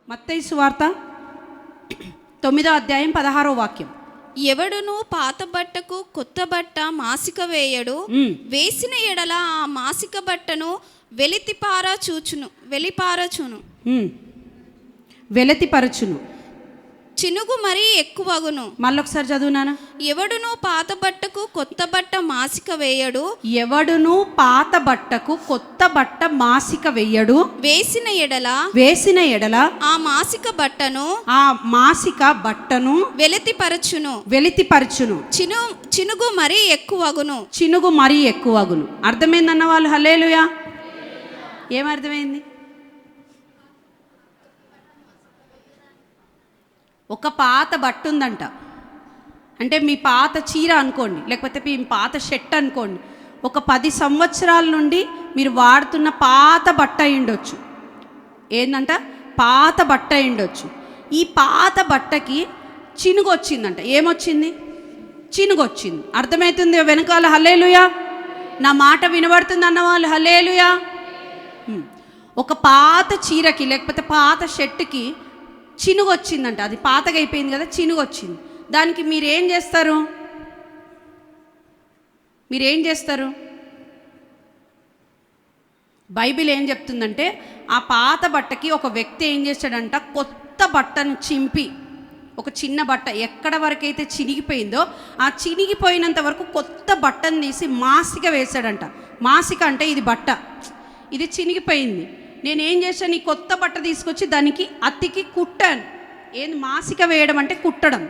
మత్తయి సువార్త 9వ అధ్యాయం 16వ వాక్యం. ఎవడును పాత బట్టకు కొత్త బట్ట మాసిక వేయడు, వేసిన ఎడల ఆ మాసిక బట్టను వెలితిపరచును, చినుగు మరీ ఎక్కువగును. మళ్ళొకసారి చదువునానా. ఎవడును పాత బట్టకు కొత్త బట్ట మాసిక వేయడు, ఎవడును పాత బట్టకు కొత్త బట్ట మాసిక వేయడు, వేసిన ఎడల ఆ మాసిక బట్టను వెలితిపరచును, చినుగు మరీ ఎక్కువగును. అర్థమైందన్న వాళ్ళు హల్లెలూయా. ఏమర్థమైంది? ఒక పాత బట్ట ఉందంట, అంటే మీ పాత చీర అనుకోండి, లేకపోతే మీ పాత షర్ట్ అనుకోండి. ఒక 10 సంవత్సరాల నుండి మీరు వాడుతున్న పాత బట్ట అయ్యుండొచ్చు. ఏంటంట? పాత బట్ట అయ్యుండొచ్చు. ఈ పాత బట్టకి చినుగు వచ్చిందంట. ఏమొచ్చింది? చినుగు వచ్చింది. అర్థమవుతుంది వెనకాల హల్లెలూయా. నా మాట వినబడుతుంది అన్న వాళ్ళు హల్లెలూయా. ఒక పాత చీరకి లేకపోతే పాత షర్ట్కి చినుగు వచ్చిందంట. అది పాతగా అయిపోయింది కదా, చినుగు వచ్చింది. దానికి మీరేం చేస్తారు? బైబిల్ ఏం చెప్తుందంటే, ఆ పాత బట్టకి ఒక వ్యక్తి ఏం చేస్తాడంట, కొత్త బట్టను చింపి, ఒక చిన్న బట్ట ఎక్కడ వరకైతే చినిగిపోయిందో ఆ చినిగిపోయినంత వరకు కొత్త బట్టను తీసి మాసిక వేశాడంట. మాసిక అంటే ఇది బట్ట, ఇది చినిగిపోయింది. నేనేం చేశాను, ఈ కొత్త బట్ట తీసుకొచ్చి దానికి అతికి కుట్టాను. ఏంది మాసిక వేయడం అంటే? కుట్టడం.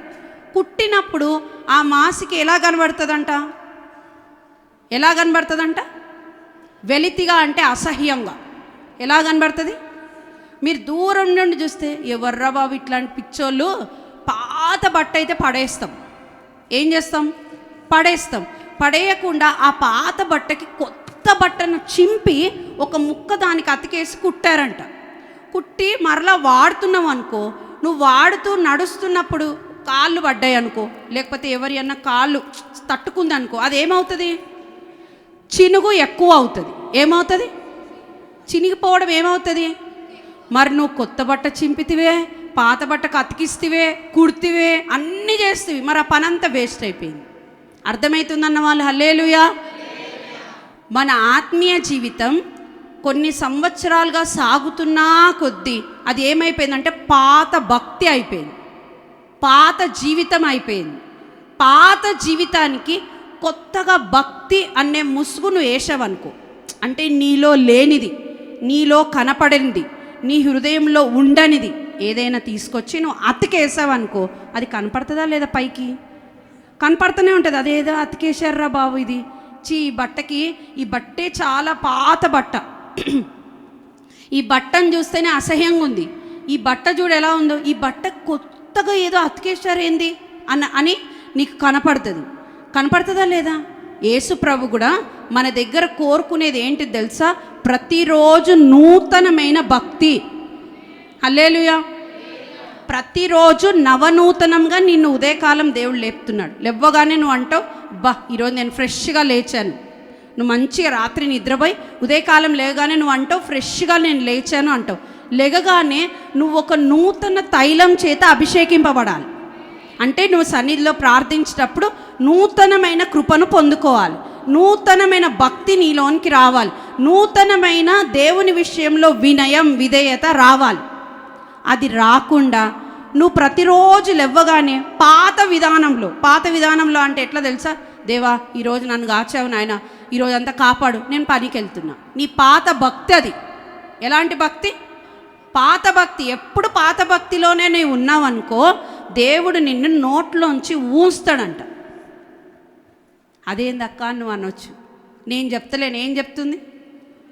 కుట్టినప్పుడు ఆ మాసిక ఎలా కనబడుతుందంట? వెలితిగా అంటే అసహ్యంగా. ఎలా కనబడుతుంది? మీరు దూరం నుండి చూస్తే ఎవర్రా బాబు ఇట్లాంటి పిచ్చోళ్ళు, పాత బట్ట అయితే పడేస్తాం. ఏం చేస్తాం? పడేస్తాం. పడేయకుండా ఆ పాత బట్టకి కొత్త బట్టను చింపి ఒక ముక్క దానికి అతికేసి కుట్టారంట. కుట్టి మరలా వాడుతున్నావు అనుకో, నువ్వు వాడుతూ నడుస్తున్నప్పుడు కాళ్ళు పడ్డాయి అనుకో, లేకపోతే ఎవరి అన్న కాళ్ళు తట్టుకుందనుకో, అదేమవుతుంది? చినుగు ఎక్కువ అవుతుంది. ఏమవుతుంది? చినిగిపోవడం ఏమవుతుంది? మరి నువ్వు కొత్త బట్ట చింపితివే, పాత బట్టకు అతికిstiవే, కుడితివే, అన్నీ చేస్తేవి, మరి ఆ పనంతా వేస్ట్ అయిపోయింది. అర్థమవుతుందన్న వాళ్ళు హల్లెలూయా. మన ఆత్మీయ జీవితం కొన్ని సంవత్సరాలుగా సాగుతున్నా కొద్దీ అది ఏమైపోయిందంటే పాత భక్తి అయిపోయింది, పాత జీవితం అయిపోయింది. పాత జీవితానికి కొత్తగా భక్తి అనే ముసుగును వేసావనుకో, అంటే నీలో లేనిది, నీలో కనపడనిది, నీ హృదయంలో ఉండనిది ఏదైనా తీసుకొచ్చి నువ్వు అతికేసావనుకో, అది కనపడుతుందా లేదా? పైకి కనపడుతూనే ఉంటుంది. అదేదో అతికేశారా బాబు, ఇది ఈ బట్టకి, ఈ బట్టే చాలా పాత బట్ట, ఈ బట్టను చూస్తేనే అసహ్యంగా ఉంది, ఈ బట్ట చూడు ఎలా ఉందో, ఈ బట్ట కొత్తగా ఏదో అతికేశారేంది అని నీకు కనపడుతుందా లేదా? యేసు ప్రభు కూడా మన దగ్గర కోరుకునేది ఏంటి తెలుసా? ప్రతిరోజు నూతనమైన భక్తి. హల్లెలూయా. ప్రతిరోజు నవనూతనంగా నిన్ను ఉదయకాలం దేవుడు లేపుతున్నాడు. లేవగానే నువ్వు అంటావు, బా ఈరోజు నేను ఫ్రెష్గా లేచాను. నువ్వు మంచిగా రాత్రి నిద్రపోయి ఉదయకాలం లేవగానే నువ్వు అంటావు, ఫ్రెష్గా నేను లేచాను అంటావు. లేగగానే నువ్వు ఒక నూతన తైలం చేత అభిషేకింపబడాలి. అంటే నువ్వు సన్నిధిలో ప్రార్థించేటప్పుడు నూతనమైన కృపను పొందుకోవాలి, నూతనమైన భక్తి నీలోనికి రావాలి, నూతనమైన దేవుని విషయంలో వినయం విధేయత రావాలి. అది రాకుండా నువ్వు ప్రతిరోజు లేవగానే పాత విధానంలో అంటే ఎట్లా తెలుసా? దేవా ఈరోజు నన్ను కాచావు నాయన, ఈరోజు అంతా కాపాడు, నేను పనికి వెళ్తున్నా. నీ పాత భక్తి అది. ఎలాంటి భక్తి? పాత భక్తి. ఎప్పుడు పాత భక్తిలోనే నువ్వు ఉన్నావనుకో, దేవుడు నిన్ను నోట్లోంచి ఊస్తాడంట. అదేందక్క నువ్వు అనొచ్చు. నేను చెప్తలేను, ఏం చెప్తుంది?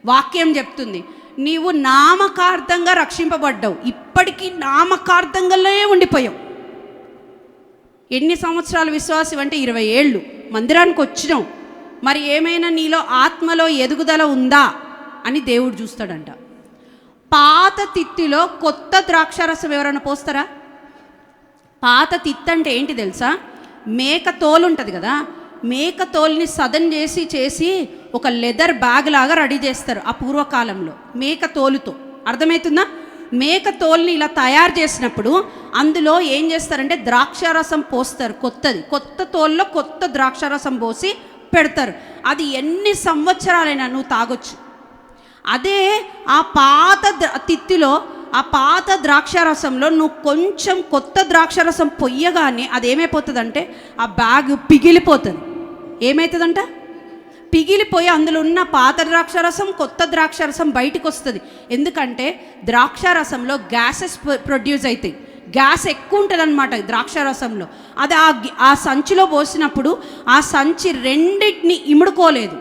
వాక్యం చెప్తుంది. నీవు నామకార్థంగా రక్షింపబడ్డావు, ఇప్పటికీ నామకార్థంగానే ఉండిపోయావు. ఎన్ని సంవత్సరాల విశ్వాసం అంటే 20 ఏళ్ళు మందిరానికి వచ్చినావు. మరి ఏమైనా నీలో ఆత్మలో ఎదుగుదల ఉందా అని దేవుడు చూస్తాడంట. పాత తిత్తిలో కొత్త ద్రాక్షారసం ఎవరైనా పోస్తారా? పాత తిత్తి అంటే ఏంటి తెలుసా? మేక తోలు ఉంటుంది కదా, మేక తోలుని సదన్ చేసి ఒక లెదర్ బ్యాగ్ లాగా రెడీ చేస్తారు ఆ పూర్వకాలంలో మేక తోలుతో. అర్థమవుతుందా? మేక తోల్ని ఇలా తయారు చేసినప్పుడు అందులో ఏం చేస్తారంటే ద్రాక్షారసం పోస్తారు, కొత్త తోల్లో కొత్త ద్రాక్షారసం పోసి పెడతారు. అది ఎన్ని సంవత్సరాలైనా నువ్వు తాగొచ్చు. అదే ఆ పాత తిత్తిలో ఆ పాత ద్రాక్షారసంలో నువ్వు కొంచెం కొత్త ద్రాక్షారసం పొయ్యగానే అది ఏమైపోతుందంటే ఆ బ్యాగ్ పిగిలిపోతుంది. ఏమవుతుందంట? పిగిలిపోయి అందులో ఉన్న పాత ద్రాక్షారసం కొత్త ద్రాక్షారసం బయటకు వస్తుంది. ఎందుకంటే ద్రాక్షారసంలో గ్యాసెస్ ప్రొడ్యూస్ అవుతాయి, గ్యాస్ ఎక్కువ ఉంటుంది అనమాట ద్రాక్షారసంలో. అది ఆ సంచిలో పోసినప్పుడు ఆ సంచి రెండింటిని ఇముడుకోలేదు.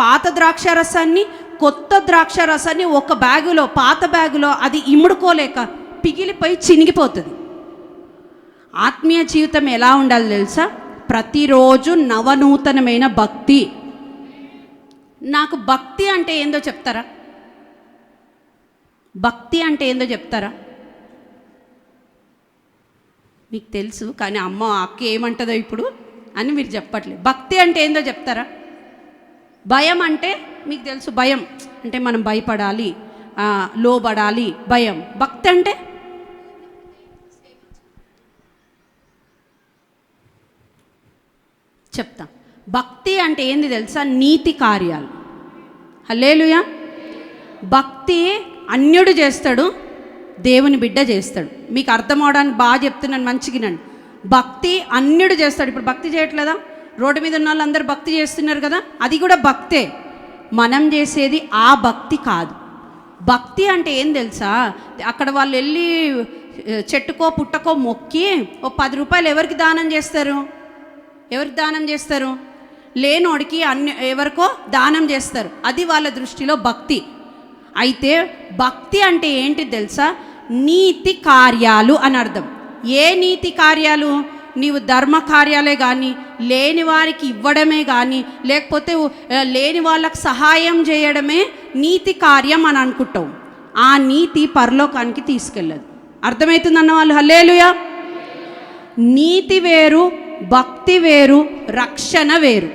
పాత ద్రాక్షారసాన్ని కొత్త ద్రాక్షారసాన్ని ఒక బ్యాగులో, పాత బ్యాగులో అది ఇముడుకోలేక పిగిలిపోయి చినిగిపోతుంది. ఆత్మీయ జీవితం ఎలా ఉండాలి తెలుసా? ప్రతిరోజు నవనూతనమైన భక్తి. నాకు భక్తి అంటే ఏందో చెప్తారా? భక్తి అంటే ఏందో చెప్తారా? మీకు తెలుసు, కానీ అక్క ఏమంటుందో ఇప్పుడు అని మీరు చెప్పట్లేదు. భక్తి అంటే ఏందో చెప్తారా? భయం అంటే మీకు తెలుసు, భయం అంటే మనం భయపడాలి, లోబడాలి, భయం. భక్తి అంటే చెప్తా. భక్తి అంటే ఏంది తెలుసా? నీతి కార్యాలు. హల్లెలూయా. భక్తి అన్యుడు చేస్తాడు, దేవుని బిడ్డ చేస్తాడు. మీకు అర్థం అవడానికి బాగా చెప్తున్నాను, మంచిగినండి. భక్తి అన్యుడు చేస్తాడు. ఇప్పుడు భక్తి చేయట్లేదా? రోడ్డు మీద ఉన్న వాళ్ళు అందరూ భక్తి చేస్తున్నారు కదా, అది కూడా భక్తే. మనం చేసేది ఆ భక్తి కాదు. భక్తి అంటే ఏం తెలుసా? అక్కడ వాళ్ళు వెళ్ళి చెట్టుకో పుట్టకో మొక్కి ఓ 10 రూపాయలు ఎవరికి దానం చేస్తారు? ఎవరికి దానం చేస్తారు? లేనోడికి ఎవరికో దానం చేస్తారు. అది వాళ్ళ దృష్టిలో భక్తి. అయితే భక్తి అంటే ఏంటి తెలుసా? నీతి కార్యాలు అని అర్థం. ఏ నీతి కార్యాలు? నీవు ధర్మ కార్యాలే కానీ, లేని వారికి ఇవ్వడమే కానీ, లేకపోతే లేని వాళ్ళకు సహాయం చేయడమే నీతి కార్యం అని అనుకుంటావు. ఆ నీతి పరలోకానికి తీసుకెళ్ళదు. అర్థమవుతుందన్న వాళ్ళు హల్లెలూయా. నీతి వేరు, భక్తి వేరు, రక్షణ వేరు.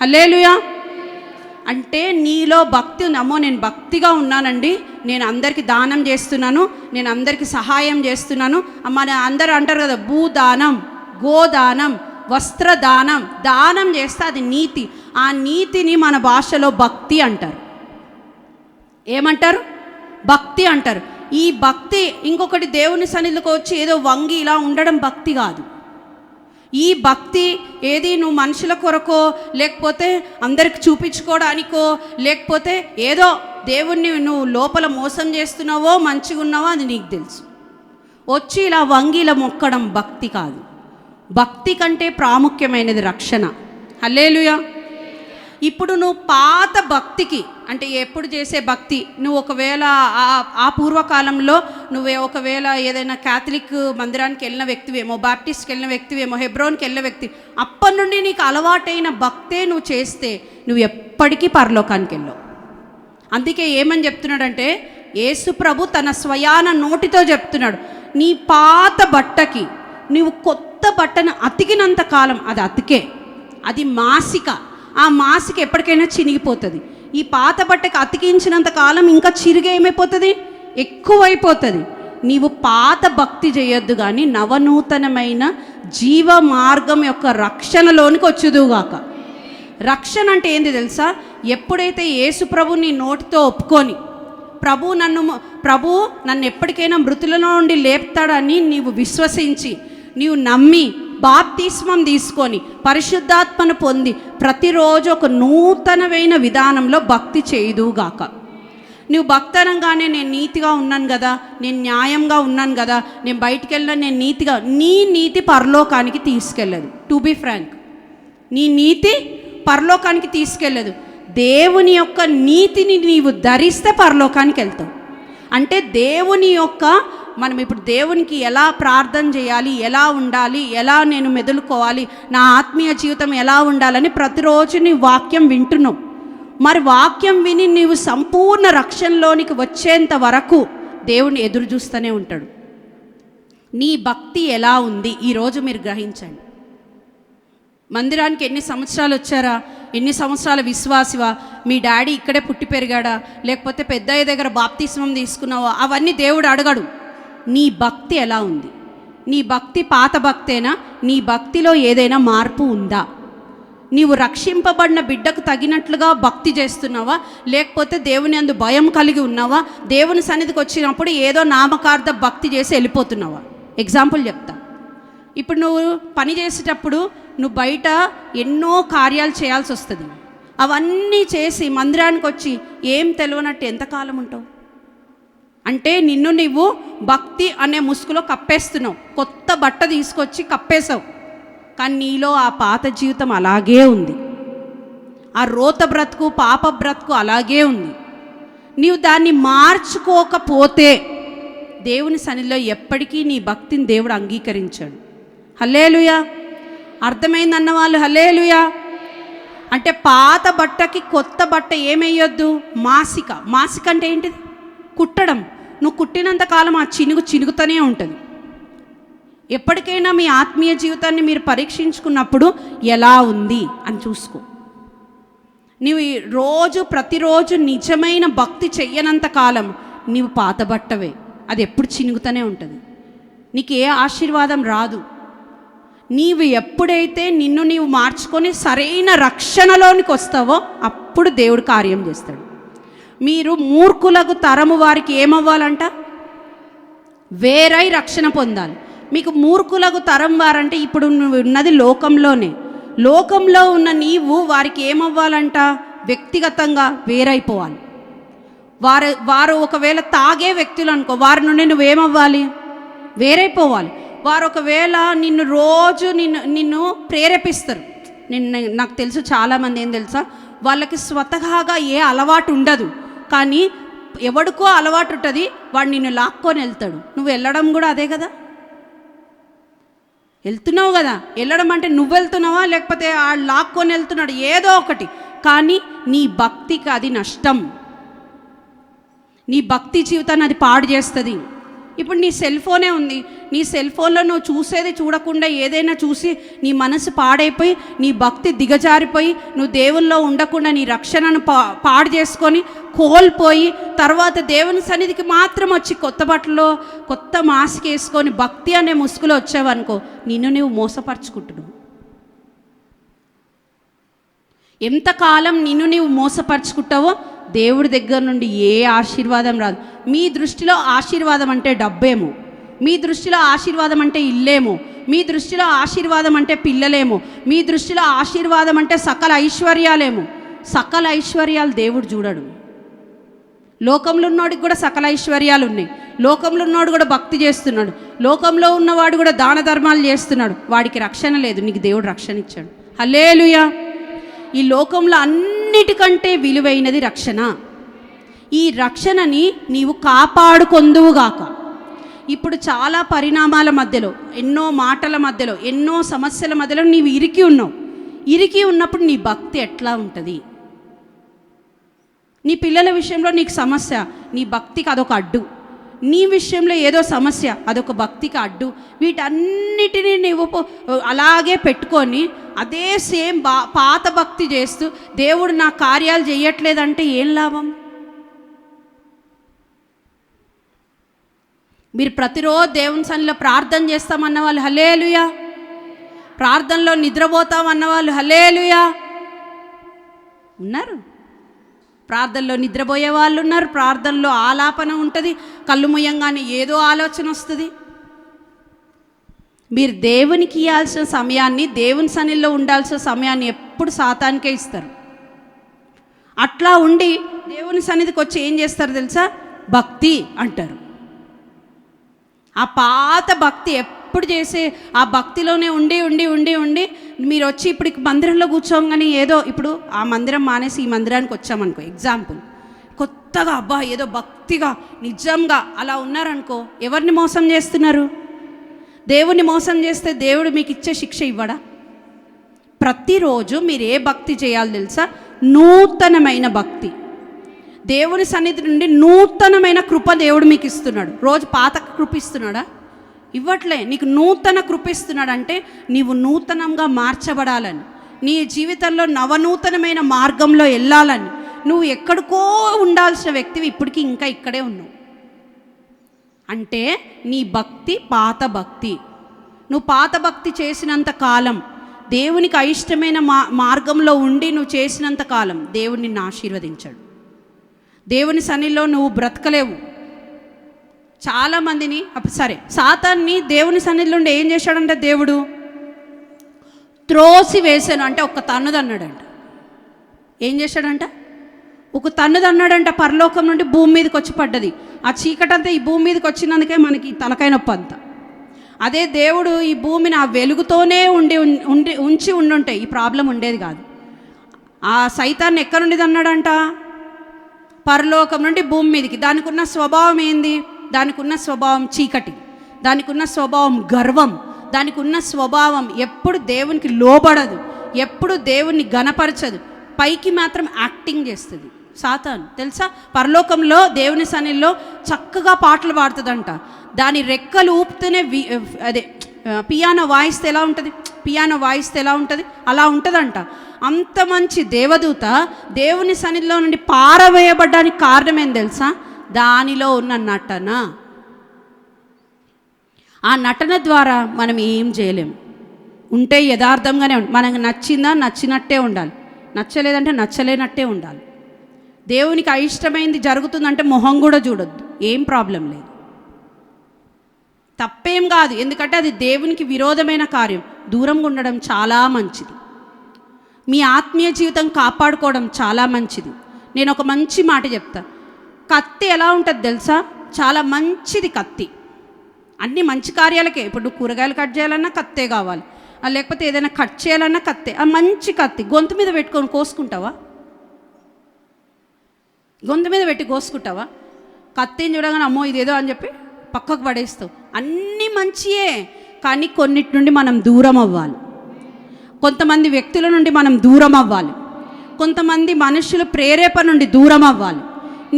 హల్లెలూయా. అంటే నీలో భక్తి ఉందమ్మో, నేను భక్తిగా ఉన్నానండి, నేను అందరికీ దానం చేస్తున్నాను, నేను అందరికీ సహాయం చేస్తున్నాను. మన అందరూ అంటారు కదా, భూదానం, గోదానం, వస్త్రదానం. దానం చేస్తే అది నీతి. ఆ నీతిని మన భాషలో భక్తి అంటారు. ఏమంటారు? భక్తి అంటారు. ఈ భక్తి ఇంకొకటి, దేవుని సన్నిధిలోకి వచ్చి ఏదో వంగి ఇలా ఉండడం భక్తి కాదు. ఈ భక్తి ఏది నువ్వు మనుషుల కొరకో, లేకపోతే అందరికి చూపించుకోవడానికో, లేకపోతే ఏదో దేవుణ్ణి నువ్వు లోపల మోసం చేస్తున్నావో మంచిగా ఉన్నావో అది నీకు తెలుసు. వచ్చి ఇలా వంగి ఇలా మొక్కడం భక్తి కాదు. భక్తి కంటే ప్రాముఖ్యమైనది రక్షణ. హల్లెలూయా. ఇప్పుడు నువ్వు పాత భక్తికి అంటే ఎప్పుడు చేసే భక్తి, నువ్వు ఒకవేళ ఆ పూర్వకాలంలో నువ్వే ఒకవేళ ఏదైనా క్యాథలిక్ మందిరానికి వెళ్ళిన వ్యక్తివేమో, బాప్టిస్ట్కి వెళ్ళిన వ్యక్తివేమో, హెబ్రోన్కి వెళ్ళిన వ్యక్తి, అప్పటి నుండి నీకు అలవాటైన భక్తే నువ్వు చేస్తే నువ్వు ఎప్పటికీ పరలోకానికి వెళ్ళవు. అందుకే ఏమని చెప్తున్నాడంటే, యేసు ప్రభు తన స్వయాన నోటితో చెప్తున్నాడు, నీ పాత బట్టకి నువ్వు కొత్త బట్టను అతికినంత కాలం అది అతికే, అది మాసిక. ఆ మాసిక ఎప్పటికైనా చినిగిపోతుంది. ఈ పాత బట్టకి అతికించినంత కాలం ఇంకా చిరిగి ఏమైపోతుంది? ఎక్కువైపోతుంది. నీవు పాత భక్తి చేయొద్దు, కానీ నవనూతనమైన జీవ మార్గం యొక్క రక్షణలోనికి వచ్చుదుగాక. రక్షణ అంటే ఏంది తెలుసా? ఎప్పుడైతే యేసు ప్రభు నీ నోటితో ఒప్పుకొని, ప్రభు నన్ను ఎప్పటికైనా మృతులలో నుండి లేపుతాడని నీవు విశ్వసించి, నీవు నమ్మి బాప్తిస్మం తీసుకొని పరిశుద్ధాత్మను పొంది ప్రతిరోజు ఒక నూతనమైన విధానంలో భక్తి చేయుదుగాక. నువ్వు భక్తనంగానే నేను నీతిగా ఉన్నాను కదా, నేను న్యాయంగా ఉన్నాను కదా, నేను బయటికి వెళ్ళినా నేను నీతిగా, నీ నీతి పరలోకానికి తీసుకెళ్ళదు. టు బి ఫ్రాంక్, నీ నీతి పరలోకానికి తీసుకెళ్ళదు. దేవుని యొక్క నీతిని నీవు ధరిస్తే పరలోకానికి వెళ్తావు. అంటే దేవుని యొక్క, మనం ఇప్పుడు దేవునికి ఎలా ప్రార్థన చేయాలి, ఎలా ఉండాలి, ఎలా నేను మెదులుకోవాలి, నా ఆత్మీయ జీవితం ఎలా ఉండాలని ప్రతిరోజు నీ వాక్యం వింటున్నావు. మరి వాక్యం విని నీవు సంపూర్ణ రక్షణలోనికి వచ్చేంత వరకు దేవుని ఎదురు చూస్తూనే ఉంటాడు. నీ భక్తి ఎలా ఉంది ఈరోజు మీరు గ్రహించండి. మందిరానికి ఎన్ని సంవత్సరాలు వచ్చారా, ఎన్ని సంవత్సరాల విశ్వాసివా, మీ డాడీ ఇక్కడే పుట్టి పెరిగాడా, లేకపోతే పెద్దయ్య దగ్గర బాప్తిస్మం తీసుకున్నావా, అవన్నీ దేవుడు అడగడు. నీ భక్తి ఎలా ఉంది? నీ భక్తి పాత భక్తేనా? నీ భక్తిలో ఏదైనా మార్పు ఉందా? నీవు రక్షింపబడిన బిడ్డకు తగినట్లుగా భక్తి చేస్తున్నావా, లేకపోతే దేవుని అందు భయం కలిగి ఉన్నావా? దేవుని సన్నిధికి వచ్చినప్పుడు ఏదో నామకార్థ భక్తి చేసి వెళ్ళిపోతున్నావా? ఎగ్జాంపుల్ చెప్తా. ఇప్పుడు నువ్వు పని చేసేటప్పుడు నువ్వు బయట ఎన్నో కార్యాలు చేయాల్సి వస్తుంది. అవన్నీ చేసి మందిరానికి వచ్చి ఏం తెలియనట్టు ఎంతకాలం ఉంటావు? అంటే నిన్ను నువ్వు భక్తి అనే ముసుగులో కప్పేస్తున్నావు. కొత్త బట్ట తీసుకొచ్చి కప్పేసావు, కానీ నీలో ఆ పాత జీవితం అలాగే ఉంది. ఆ రోత బ్రతుకు, పాప బ్రతుకు అలాగే ఉంది. నీవు దాన్ని మార్చుకోకపోతే దేవుని సన్నిధిలో ఎప్పటికీ నీ భక్తిని దేవుడు అంగీకరించాడు. హల్లేలుయా. అర్థమైందన్న వాళ్ళు హల్లేలుయా. అంటే పాత బట్టకి కొత్త బట్ట ఏమేయొద్దు? మాసిక. మాసిక అంటే ఏంటిది? కుట్టడం. నువ్వు కుట్టినంత కాలం ఆ చినుగుతూనే ఉంటుంది. ఎప్పటికైనా మీ ఆత్మీయ జీవితాన్ని మీరు పరీక్షించుకున్నప్పుడు ఎలా ఉంది అని చూసుకో. నీవు ప్రతిరోజు నిజమైన భక్తి చెయ్యనంత కాలం నీవు పాత బట్టవే, అది ఎప్పుడు చినుగుతూనే ఉంటుంది. నీకు ఏ ఆశీర్వాదం రాదు. నీవు ఎప్పుడైతే నిన్ను నీవు మార్చుకొని సరైన రక్షణలోనికి వస్తావో అప్పుడు దేవుడు కార్యం చేస్తాడు. మీరు మూర్ఖులకు తరము వారికి ఏమవ్వాలంట? వేరై రక్షణ పొందాలి. మీకు మూర్ఖులకు తరం వారంటే ఇప్పుడు నువ్వు ఉన్నది లోకంలోనే. లోకంలో ఉన్న నీవు వారికి ఏమవ్వాలంట? వ్యక్తిగతంగా వేరైపోవాలి. వారు ఒకవేళ తాగే వ్యక్తులు అనుకో, వారి నుండి నువ్వేమవ్వాలి? వేరైపోవాలి. వారు ఒకవేళ నిన్ను ప్రేరేపిస్తారు. నాకు తెలుసు చాలామంది ఏం తెలుసా, వాళ్ళకి స్వతహాగా ఏ అలవాటు ఉండదు, కానీ ఎవడికో అలవాటు ఉంటుంది, వాడు నిన్ను లాక్కొని వెళ్తాడు. నువ్వు వెళ్ళడం కూడా అదే కదా, వెళ్తున్నావు కదా. వెళ్ళడం అంటే నువ్వు వెళ్తున్నావా, లేకపోతే ఆ లాక్కొని వెళ్తున్నాడు, ఏదో ఒకటి. కానీ నీ భక్తికి అది నష్టం. నీ భక్తి జీవితాన్ని అది పాడు చేస్తుంది. ఇప్పుడు నీ సెల్ ఫోనే ఉంది. నీ సెల్ ఫోన్లో నువ్వు చూసేది చూడకుండా ఏదైనా చూసి నీ మనసు పాడైపోయి, నీ భక్తి దిగజారిపోయి, నువ్వు దేవుల్లో ఉండకుండా నీ రక్షణను పాడు చేసుకొని కోల్పోయి, తర్వాత దేవుని సన్నిధికి మాత్రం వచ్చి కొత్త బట్టలో కొత్త మాస్క్ వేసుకొని భక్తి అనే ముసుగులో వచ్చావనుకో, నిన్ను నువ్వు మోసపరుచుకుంటున్నావు. ఎంతకాలం నిన్ను నీవు మోసపరుచుకుంటావో దేవుడి దగ్గర నుండి ఏ ఆశీర్వాదం రాదు. మీ దృష్టిలో ఆశీర్వాదం అంటే డబ్బేమో, మీ దృష్టిలో ఆశీర్వాదం అంటే ఇల్లేమో, మీ దృష్టిలో ఆశీర్వాదం అంటే పిల్లలేమో, మీ దృష్టిలో ఆశీర్వాదం అంటే సకల ఐశ్వర్యాలేమో. సకల ఐశ్వర్యాలు దేవుడు చూడడు. లోకంలో ఉన్నోడికి కూడా సకల ఐశ్వర్యాలు ఉన్నాయి. లోకంలో ఉన్నోడు కూడా భక్తి చేస్తున్నాడు. లోకంలో ఉన్నవాడు కూడా దాన ధర్మాలు చేస్తున్నాడు. వాడికి రక్షణ లేదు, నీకు దేవుడు రక్షణ ఇచ్చాడు. హల్లేలుయా. ఈ లోకంలో అన్నిటికంటే విలువైనది రక్షణ. ఈ రక్షణని నీవు కాపాడుకొందువుగాక. ఇప్పుడు చాలా పరిణామాల మధ్యలో, ఎన్నో మాటల మధ్యలో, ఎన్నో సమస్యల మధ్యలో నీవు ఇరికి ఉన్నావు. ఇరికి ఉన్నప్పుడు నీ భక్తి ఎట్లా ఉంటుంది? నీ పిల్లల విషయంలో నీకు సమస్య, నీ భక్తికి అదొక అడ్డు. నీ విషయంలో ఏదో సమస్య, అదొక భక్తికి అడ్డు. వీటన్నిటినీ నీవు అలాగే పెట్టుకొని అదే సేమ్ పాత భక్తి చేస్తూ దేవుడు నా కార్యాలు చేయట్లేదంటే ఏం లాభం? మీరు ప్రతిరోజు దేవుని సన్నిధిలో ప్రార్థన చేస్తామన్న వాళ్ళు హల్లేలుయా. ప్రార్థనలో నిద్రపోతామన్న వాళ్ళు హల్లేలుయా ఉన్నారు. ప్రార్థనలో నిద్రపోయే వాళ్ళు ఉన్నారు. ప్రార్థనలో ఆలాపన ఉంటుంది. కళ్ళు ముయ్యంగానే ఏదో ఆలోచన వస్తుంది. మీరు దేవునికి ఇవ్వాల్సిన సమయాన్ని, దేవుని సన్నిధిలో ఉండాల్సిన సమయాన్ని ఎప్పుడు సాతానికే ఇస్తారు. అట్లా ఉండి దేవుని సన్నిధికి వచ్చి ఏం చేస్తారు తెలుసా? భక్తి అంటారు. ఆ పాత భక్తి ఎప్పుడు చేసే ఆ భక్తిలోనే ఉండి ఉండి ఉండి ఉండి మీరు వచ్చి ఇప్పుడు మందిరంలో కూర్చోగానే ఏదో, ఇప్పుడు ఆ మందిరం మానేసి ఈ మందిరానికి వచ్చామనుకో, ఎగ్జాంపుల్, కొత్తగా అబ్బా ఏదో భక్తిగా నిజంగా అలా ఉన్నారనుకో, ఎవరిని మోసం చేస్తున్నారు? దేవుణ్ణి మోసం చేస్తే దేవుడు మీకు ఇచ్చే శిక్ష ఇవ్వడా? ప్రతిరోజు మీరు ఏ భక్తి చేయాలి తెలుసా? నూతనమైన భక్తి. దేవుని సన్నిధి నుండి నూతనమైన కృప దేవుడు మీకు ఇస్తున్నాడు. రోజు పాత కృప ఇస్తున్నాడా? ఇవ్వట్లే. నీకు నూతన కృప ఇస్తున్నాడంటే నీవు నూతనంగా మార్చబడాలని, నీ జీవితంలో నవనూతనమైన మార్గంలో వెళ్ళాలని. నువ్వు ఎక్కడికో ఉండాల్సిన వ్యక్తివి ఇప్పటికీ ఇంకా ఇక్కడే ఉన్నావు అంటే నీ భక్తి పాత భక్తి. నువ్వు పాత భక్తి చేసినంత కాలం, దేవునికి అయిష్టమైన మార్గంలో ఉండి నువ్వు చేసినంత కాలం దేవుడు నిన్ను ఆశీర్వదించాడు. దేవుని సన్నిధిలో నువ్వు బ్రతకలేవు. చాలామందిని సరే, సాతాన్ని దేవుని సన్నిధిలో ఉండి ఏం చేశాడంటే దేవుడు త్రోసి వేశాను అంటే ఒక తన్నుదన్నాడంట. ఏం చేశాడంట? ఒక తన్నుదన్నాడంట. పరలోకం నుండి భూమి మీదకి వచ్చి పడ్డది. ఆ చీకటంతా ఈ భూమి మీదకి వచ్చినందుకే మనకి తలకాయ నొప్పి అంతా. అదే దేవుడు ఈ భూమిని ఆ వెలుగుతోనే ఉంచి ఉండుంటే ఈ ప్రాబ్లం ఉండేది కాదు. ఆ సైతాన్ని ఎక్కడి నుండి అన్నాడంట? పరలోకం నుండి భూమి మీదకి. దానికి ఉన్న స్వభావం ఏంది? దానికి ఉన్న స్వభావం చీకటి, దానికి ఉన్న స్వభావం గర్వం, దానికి ఉన్న స్వభావం ఎప్పుడు దేవునికి లోబడదు, ఎప్పుడు దేవుణ్ణి గణపరచదు, పైకి మాత్రం యాక్టింగ్ చేస్తుంది. సాతాను తెలుసా? పరలోకంలో దేవుని సన్నిధిలో చక్కగా పాటలు పాడుతుందంట. దాని రెక్కలు ఊపితేనే అదే పియానో వాయిస్తే ఎలా ఉంటుంది, పియానో వాయిస్తే ఎలా ఉంటుంది అలా ఉంటుందంట. అంత మంచి దేవదూత దేవుని సన్నిధిలో నుండి పారవేయబడ్డానికి కారణం ఏం తెలుసా? దానిలో ఉన్న నటన. ఆ నటన ద్వారా మనం ఏం చేయలేం. ఉంటే యథార్థంగానే మనకు నచ్చిందా నచ్చినట్టే ఉండాలి, నచ్చలేదంటే నచ్చలేనట్టే ఉండాలి. దేవునికి అయిష్టమైంది జరుగుతుందంటే మొహం కూడా చూడొద్దు, ఏం ప్రాబ్లం లేదు, తప్పేం కాదు. ఎందుకంటే అది దేవునికి విరోధమైన కార్యం. దూరంగా ఉండడం చాలా మంచిది. మీ ఆత్మీయ జీవితం కాపాడుకోవడం చాలా మంచిది. నేను ఒక మంచి మాట చెప్తా. కత్తి ఎలా ఉంటుంది తెలుసా? చాలా మంచిది కత్తి. అన్ని మంచి కార్యాలకే. ఇప్పుడు నువ్వు కూరగాయలు కట్ చేయాలన్నా కత్తే కావాలి, లేకపోతే ఏదైనా కట్ చేయాలన్నా కత్తే. ఆ మంచి కత్తి గొంతు మీద పెట్టుకొని కోసుకుంటావా? గొంతు మీద పెట్టి కోసుకుంటావా? కత్తిని చూడగానే అమ్మో ఇదేదో అని చెప్పి పక్కకు పడేస్తావు. అన్నీ మంచియే, కానీ కొన్నిటి నుండి మనం దూరం అవ్వాలి. కొంతమంది వ్యక్తుల నుండి మనం దూరం అవ్వాలి. కొంతమంది మనుషుల ప్రేరేపణ నుండి దూరం అవ్వాలి.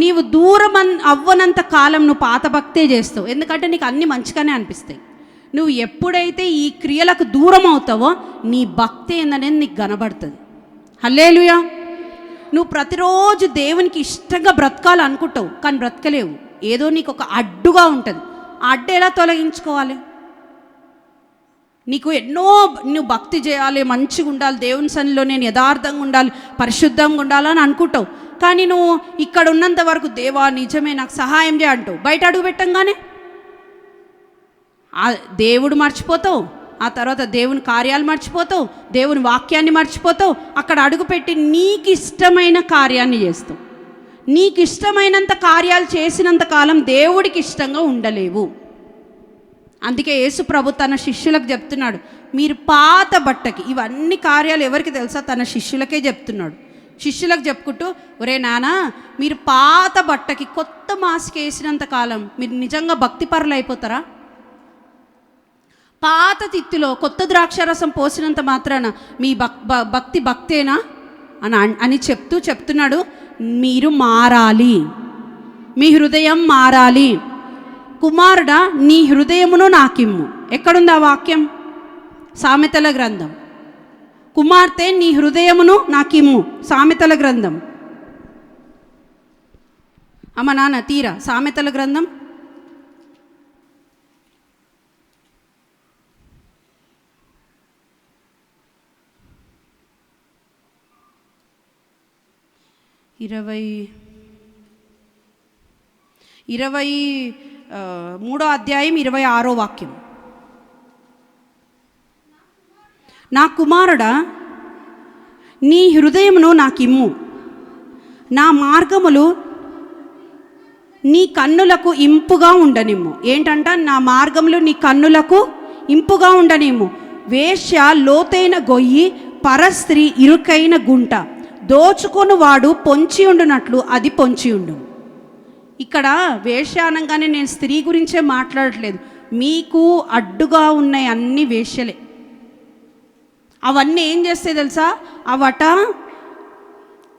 నీవు దూరం అవ్వనంత కాలం నువ్వు పాత భక్తే చేస్తావు. ఎందుకంటే నీకు అన్నీ మంచిగానే అనిపిస్తాయి. నువ్వు ఎప్పుడైతే ఈ క్రియలకు దూరం అవుతావో నీ భక్తి ఏందనేది నీకు కనబడుతుంది. హల్లెలూయా. నువ్వు ప్రతిరోజు దేవునికి ఇష్టంగా బ్రతకాలనుకుంటావు, కానీ బ్రతకలేవు. ఏదో నీకు ఒక అడ్డుగా ఉంటుంది. ఆ అడ్డు ఎలా తొలగించుకోవాలి? నీకు నువ్వు భక్తి చేయాలి, మంచిగా ఉండాలి, దేవుని సన్నిధిలో నేను యథార్థంగా ఉండాలి, పరిశుద్ధంగా ఉండాలని అనుకుంటావు. కానీ నువ్వు ఇక్కడ ఉన్నంత వరకు దేవా నిజమే నాకు సహాయం చేయ అంటావు. బయట అడుగు పెట్టంగానే దేవుడు మర్చిపోతావు, ఆ తర్వాత దేవుని కార్యాలు మర్చిపోతావు, దేవుని వాక్యాన్ని మర్చిపోతావు. అక్కడ అడుగుపెట్టి నీకు ఇష్టమైన కార్యాన్ని చేస్తావు. నీకు ఇష్టమైనంత కార్యాలు చేసినంత కాలం దేవుడికి ఇష్టంగా ఉండలేవు. అందుకే యేసు ప్రభు తన శిష్యులకు చెప్తున్నాడు, మీరు పాత బట్టకి. ఇవన్నీ కార్యాలు ఎవరికి తెలుసా? తన శిష్యులకే చెప్తున్నాడు. శిష్యులకు చెప్పుకుంటూ, ఒరే నాన్న, మీరు పాత బట్టకి కొత్త మాస్క్ వేసినంత కాలం మీరు నిజంగా భక్తిపరులు అయిపోతారా? పాత తిత్తిలో కొత్త ద్రాక్షారసం పోసినంత మాత్రాన మీ భక్తి భక్తేనా అని చెప్తున్నాడు. మీరు మారాలి, మీ హృదయం మారాలి. కుమారుడా నీ హృదయమును నాకిమ్ము. ఎక్కడుంది ఆ వాక్యం? సామెతల గ్రంథం. కుమార్తె నీ హృదయమును నాకిమ్ము, సామెతల గ్రంథం. అమ్మ నాన్న తీరా సామెతల గ్రంథం 23వ అధ్యాయం 26వ వాక్యం. నా కుమారుడా నీ హృదయమును నాకిమ్ము, నా మార్గములు నీ కన్నులకు ఇంపుగా ఉండనిమ్ము. ఏంటంట? నా మార్గములు నీ కన్నులకు ఇంపుగా ఉండనిమ్ము. వేశ్య లోతైన గొయ్యి, పరస్త్రీ ఇరుకైన గుంట, దోచుకొని వాడు పొంచి ఉండునట్లు అది పొంచి ఉండు. ఇక్కడ వేశ్య అనగానే నేను స్త్రీ గురించే మాట్లాడట్లేదు. మీకు అడ్డుగా ఉన్నాయి అన్ని వేశ్యలే. అవన్నీ ఏం చేస్తాయి తెలుసా? అవట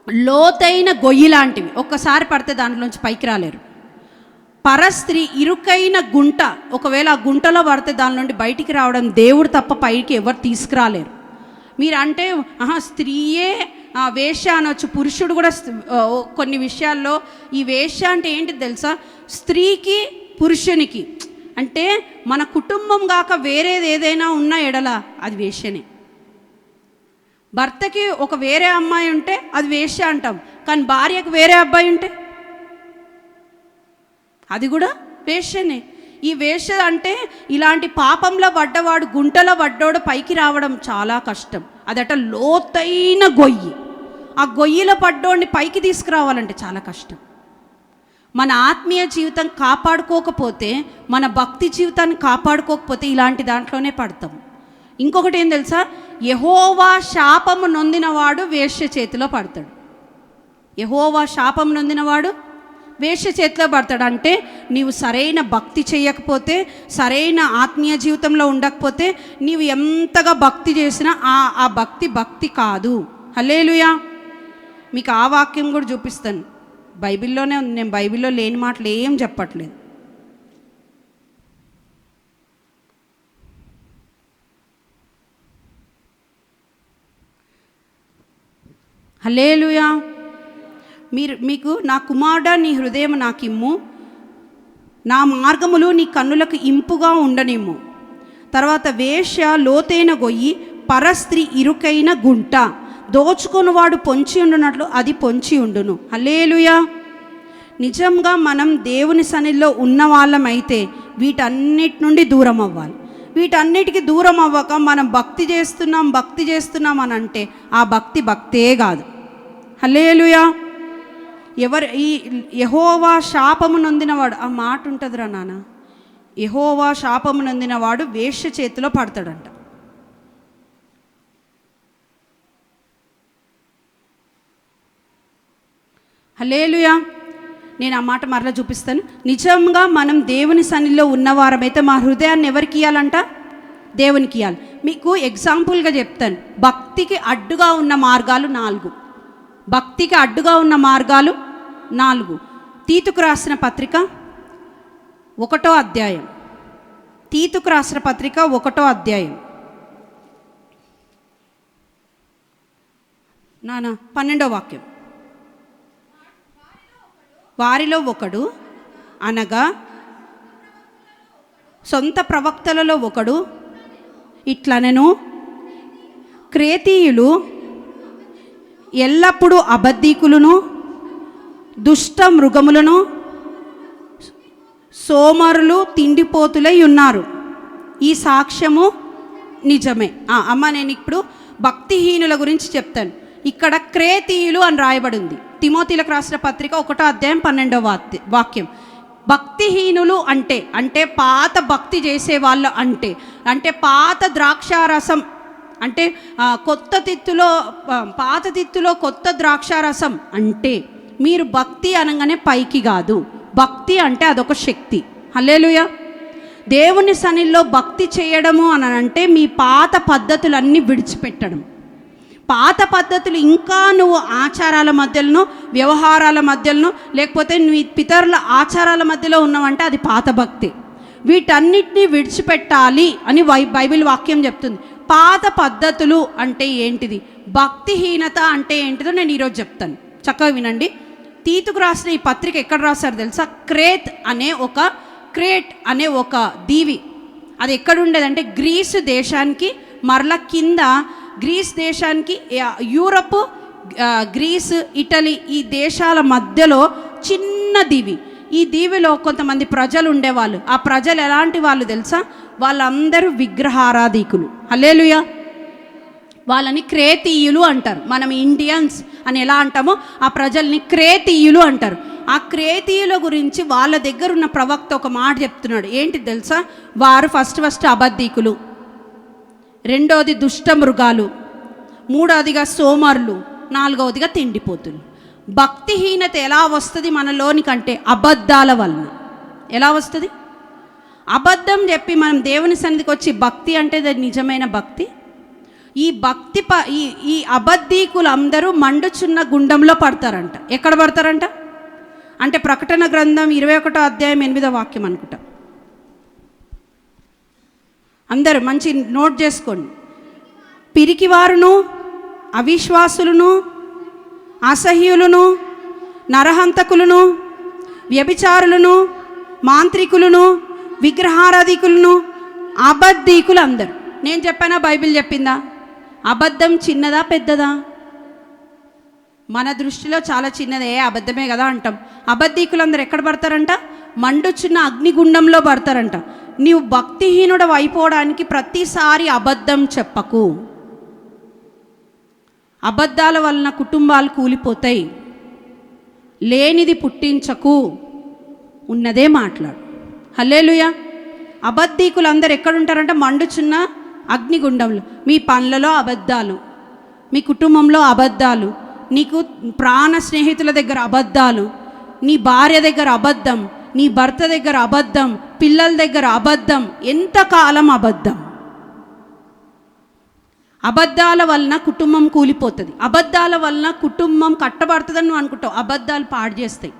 లోతైన గొయ్యి లాంటివి. ఒక్కసారి పడితే దాంట్లోంచి పైకి రాలేరు. పరస్త్రీ ఇరుకైన గుంట, ఒకవేళ ఆ గుంటలో పడితే దాని నుండి బయటికి రావడం దేవుడు తప్ప పైకి ఎవరు తీసుకురాలేరు. మీరు అంటే స్త్రీయే వేశ్య అనొచ్చు, పురుషుడు కూడా కొన్ని విషయాల్లో ఈ వేశ్య అంటే ఏంటిది తెలుసా? స్త్రీకి పురుషునికి అంటే మన కుటుంబం కాక వేరేది ఏదైనా ఉన్న ఎడల అది వేశ్యనే. భర్తకి ఒక వేరే అమ్మాయి ఉంటే అది వేశ్య అంటాం, కానీ భార్యకు వేరే అబ్బాయి ఉంటే అది కూడా వేశ్యనే. ఈ వేశ్య అంటే ఇలాంటి పాపంలో పడ్డవాడు, గుంటలో పడ్డవాడు పైకి రావడం చాలా కష్టం. అదట లోతైన గొయ్యి. ఆ గొయ్యిలో పడ్డోడిని పైకి తీసుకురావాలంటే చాలా కష్టం. మన ఆత్మీయ జీవితం కాపాడుకోకపోతే, మన భక్తి జీవితాన్ని కాపాడుకోకపోతే ఇలాంటి దాంట్లోనే పడతాం. ఇంకొకటి ఏం తెలుసా? యెహోవా శాపము నొందినవాడు వేశ్య చేతిలో పడతాడు. యెహోవా శాపం నొందినవాడు వేశ్య చేతిలో పడతాడు. అంటే నీవు సరైన భక్తి చేయకపోతే, సరైన ఆత్మీయ జీవితంలో ఉండకపోతే, నీవు ఎంతగా భక్తి చేసినా ఆ భక్తి కాదు. హల్లెలూయా. మీకు ఆ వాక్యం కూడా చూపిస్తాను, బైబిల్లోనే ఉంది. నేను బైబిల్లో లేని మాటలు ఏం చెప్పట్లేదు. హల్లెలూయా. మీకు నా కుమారుడా నీ హృదయం నాకిమ్ము, నా మార్గములు నీ కన్నులకు ఇంపుగా ఉండనిమ్ము. తర్వాత వేశ్య లోతైన గొయ్యి, పరస్త్రీ ఇరుకైన గుంట, దోచుకొనివాడు పొంచి ఉండునట్లు అది పొంచి ఉండును. హల్లెలూయా. నిజంగా మనం దేవుని సన్నిధిలో ఉన్న వాళ్ళమైతే వీటన్నిటి నుండి దూరం అవ్వాలి. వీటన్నిటికీ దూరం అవ్వక మనం భక్తి చేస్తున్నాం అని అంటే ఆ భక్తే కాదు. హల్లెలూయా. ఈ యెహోవా శాపము నొందినవాడు, ఆ మాట ఉంటుందిరా నాన్న, యెహోవా శాపము నొందినవాడు వేశ్య చేతిలో పడతాడంట. హల్లెలూయా. నేను ఆ మాట మరలా చూపిస్తాను. నిజంగా మనం దేవుని సన్నిధిలో ఉన్నవారమైతే మా హృదయాన్ని ఎవరికి ఇవ్వాలంట? దేవునికి ఇవ్వాలి. మీకు ఎగ్జాంపుల్గా చెప్తాను. భక్తికి అడ్డుగా ఉన్న మార్గాలు 4. భక్తికి అడ్డుగా ఉన్న మార్గాలు 4. తీతుకు రాసిన పత్రిక 1వ అధ్యాయం. తీతుకు రాసిన పత్రిక 1వ అధ్యాయం 12వ వాక్యం. వారిలో ఒకడు అనగా సొంత ప్రవక్తలలో ఒకడు ఇట్లనెను, క్రేతీయులు ఎల్లప్పుడూ అబద్ధీకులను, దుష్ట మృగములను, సోమరులు, తిండిపోతులై ఉన్నారు. ఈ సాక్ష్యము నిజమే. అమ్మ, నేను ఇప్పుడు భక్తిహీనుల గురించి చెప్తాను. ఇక్కడ క్రేతీయులు అని రాయబడింది. తిమోతిలకు రాసిన పత్రిక 1వ అధ్యాయం 12వ వాక్యం. భక్తిహీనులు అంటే పాత భక్తి చేసే వాళ్ళు, అంటే పాత ద్రాక్షారసం, అంటే పాత తిత్తులో కొత్త ద్రాక్షారసం. అంటే మీరు భక్తి అనగానే పైకి కాదు. భక్తి అంటే అదొక శక్తి. హల్లెలూయా. దేవుని సన్నిధిలో భక్తి చేయడము అని అంటే మీ పాత పద్ధతులన్నీ విడిచిపెట్టడం. పాత పద్ధతులు ఇంకా నువ్వు ఆచారాల మధ్యలోనో, వ్యవహారాల మధ్యలోనో, లేకపోతే నీ పితరుల ఆచారాల మధ్యలో ఉన్నావంటే అది పాత భక్తి. వీటన్నిటినీ విడిచిపెట్టాలి అని బైబిల్ వాక్యం చెప్తుంది. పాత పద్ధతులు అంటే ఏంటిది, భక్తిహీనత అంటే ఏంటిదో నేను ఈరోజు చెప్తాను. చక్కగా వినండి. తీతుకు రాసిన ఈ పత్రిక ఎక్కడ రాశారు తెలుసా? క్రేట్ అనే ఒక దీవి. అది ఎక్కడ ఉండేదంటే గ్రీసు దేశానికి మరలా కింద, గ్రీస్ దేశానికి యూరప్, గ్రీస్, ఇటలీ ఈ దేశాల మధ్యలో చిన్న దీవి. ఈ దీవిలో కొంతమంది ప్రజలు ఉండేవాళ్ళు. ఆ ప్రజలు ఎలాంటి వాళ్ళు తెలుసా? వాళ్ళందరూ విగ్రహారాధికులు. హల్లెలూయా. వాళ్ళని క్రేతీయులు అంటారు. మనం ఇండియన్స్ అని ఎలా అంటామో ఆ ప్రజల్ని క్రేతీయులు అంటారు. ఆ క్రేతీయుల గురించి వాళ్ళ దగ్గర ఉన్న ప్రవక్త ఒక మాట చెప్తున్నాడు. ఏంటి తెలుసా? వారు ఫస్ట్ అబద్ధీకులు, రెండోది దుష్ట మృగాలు, మూడవదిగా సోమరులు, నాలుగవదిగా తిండిపోతులు. భక్తిహీనత ఎలా వస్తుంది మనలోనికంటే? అబద్ధాల వలన. ఎలా వస్తుంది? అబద్ధం చెప్పి మనం దేవుని సన్నిధికి వచ్చి భక్తి అంటే అది నిజమైన భక్తి. ఈ అబద్ధీకులు అందరూ మండుచున్న గుండంలో పడతారంట. ఎక్కడ పడతారంట? అంటే ప్రకటన గ్రంథం 21వ అధ్యాయం 8వ వాక్యం అనుకుంటా. అందరూ మంచి నోట్ చేసుకోండి. పిరికివారును, అవిశ్వాసులను, అసహ్యులను, నరహంతకులను, వ్యభిచారులను, మాంత్రికులను, విగ్రహారాధికులను, అబద్ధీకులు అందరు. నేను చెప్పానా, బైబిల్ చెప్పిందా? అబద్ధం చిన్నదా పెద్దదా? మన దృష్టిలో చాలా చిన్నదే, అబద్ధమే కదా అంటాం. అబద్ధీకులు అందరు ఎక్కడ పడతారంట? మండుచున్న అగ్నిగుండంలో పడతారంట. నీవు భక్తిహీనుడు అయిపోవడానికి ప్రతిసారి అబద్ధం చెప్పకు. అబద్ధాల వలన కుటుంబాలు కూలిపోతాయి. లేనిది పుట్టించకు, ఉన్నదే మాట్లాడు. హల్లెలూయా. అబద్ధీకులు అందరు ఎక్కడుంటారంట? మండుచున్న అగ్నిగుండంలో. మీ పనులలో అబద్ధాలు, మీ కుటుంబంలో అబద్ధాలు, నీకు ప్రాణ స్నేహితుల దగ్గర అబద్ధాలు, నీ భార్య దగ్గర అబద్ధం, నీ భర్త దగ్గర అబద్ధం, పిల్లల దగ్గర అబద్ధం. ఎంతకాలం అబద్ధం? అబద్ధాల వలన కుటుంబం కూలిపోతుంది. అబద్ధాల వలన కుటుంబం కట్టబడుతుందని నువ్వు అనుకుంటావు. అబద్ధాలు పాడు చేస్తాయి.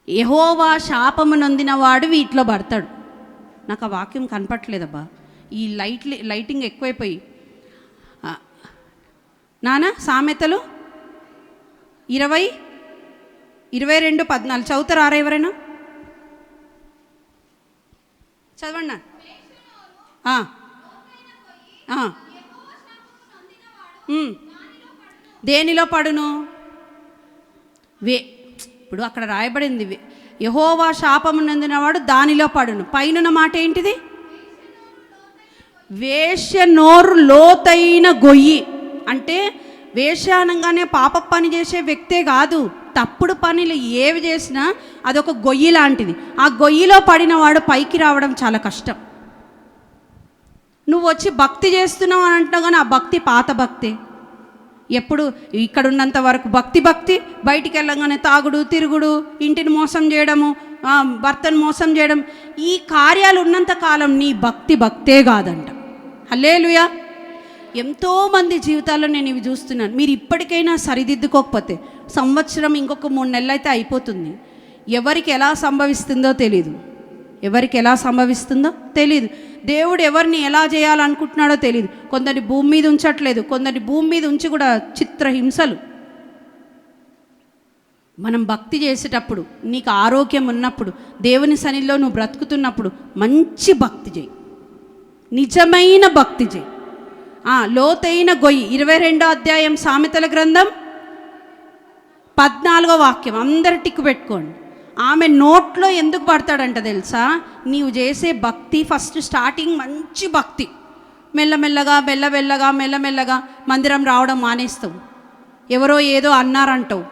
యెహోవా శాపము నొందినవాడు వీటిలో పడతాడు. నాకు ఆ వాక్యం కనపట్లేదబ్బా, ఈ లైటింగ్ ఎక్కువైపోయి. నాన్న సామెతలు 20:22-14 చదువుతారా ఎవరైనా? చదవండి. దేనిలో పడును? ఇప్పుడు అక్కడ రాయబడింది, యెహోవా శాపము నొందినవాడు దానిలో పడును. పైన మాట ఏంటిది? వేశ్య నోరు లోతైన గొయ్యి. అంటే వేశ్య అనగానే పాప పని చేసే వ్యక్తే కాదు, తప్పుడు పనులు ఏవి చేసినా అదొక గొయ్యి లాంటిది. ఆ గొయ్యిలో పడినవాడు పైకి రావడం చాలా కష్టం. నువ్వు వచ్చి భక్తి చేస్తున్నావు అని అంటున్నావు, కానీ ఆ భక్తి పాత భక్తే. ఎప్పుడు ఇక్కడ ఉన్నంత వరకు భక్తి, బయటికి వెళ్ళగానే తాగుడు, తిరుగుడు, ఇంటిని మోసం చేయడము, భర్తను మోసం చేయడం, ఈ కార్యాలు ఉన్నంత కాలం నీ భక్తే కాదంట. హల్లెలూయా. ఎంతోమంది జీవితాల్లో నేను ఇవి చూస్తున్నాను. మీరు ఇప్పటికైనా సరిదిద్దుకోకపోతే సంవత్సరం ఇంకొక 3 నెలలు అయితే అయిపోతుంది. ఎవరికి ఎలా సంభవిస్తుందో తెలీదు. దేవుడు ఎవరిని ఎలా చేయాలనుకుంటున్నాడో తెలియదు. కొందరిని భూమి మీద ఉంచట్లేదు, కొందరిని భూమి మీద ఉంచి కూడా చిత్రహింసలు. మనం భక్తి చేసేటప్పుడు, నీకు ఆరోగ్యం ఉన్నప్పుడు, దేవుని సన్నిధిలో నువ్వు బ్రతుకుతున్నప్పుడు మంచి భక్తి చేయి, నిజమైన భక్తి చేయి. లోతైన గొయ్యి. 22వ అధ్యాయం సామెతల గ్రంథం 14వ వాక్యం. అందరు టిక్కు పెట్టుకోండి. ఆమె నోట్లో ఎందుకు పడతాడంట తెలుసా? నీవు చేసే భక్తి ఫస్ట్ స్టార్టింగ్ మంచి భక్తి, మెల్లమెల్లగా మందిరం రావడం మానేస్తావు. ఎవరో ఏదో అన్నారంటావు.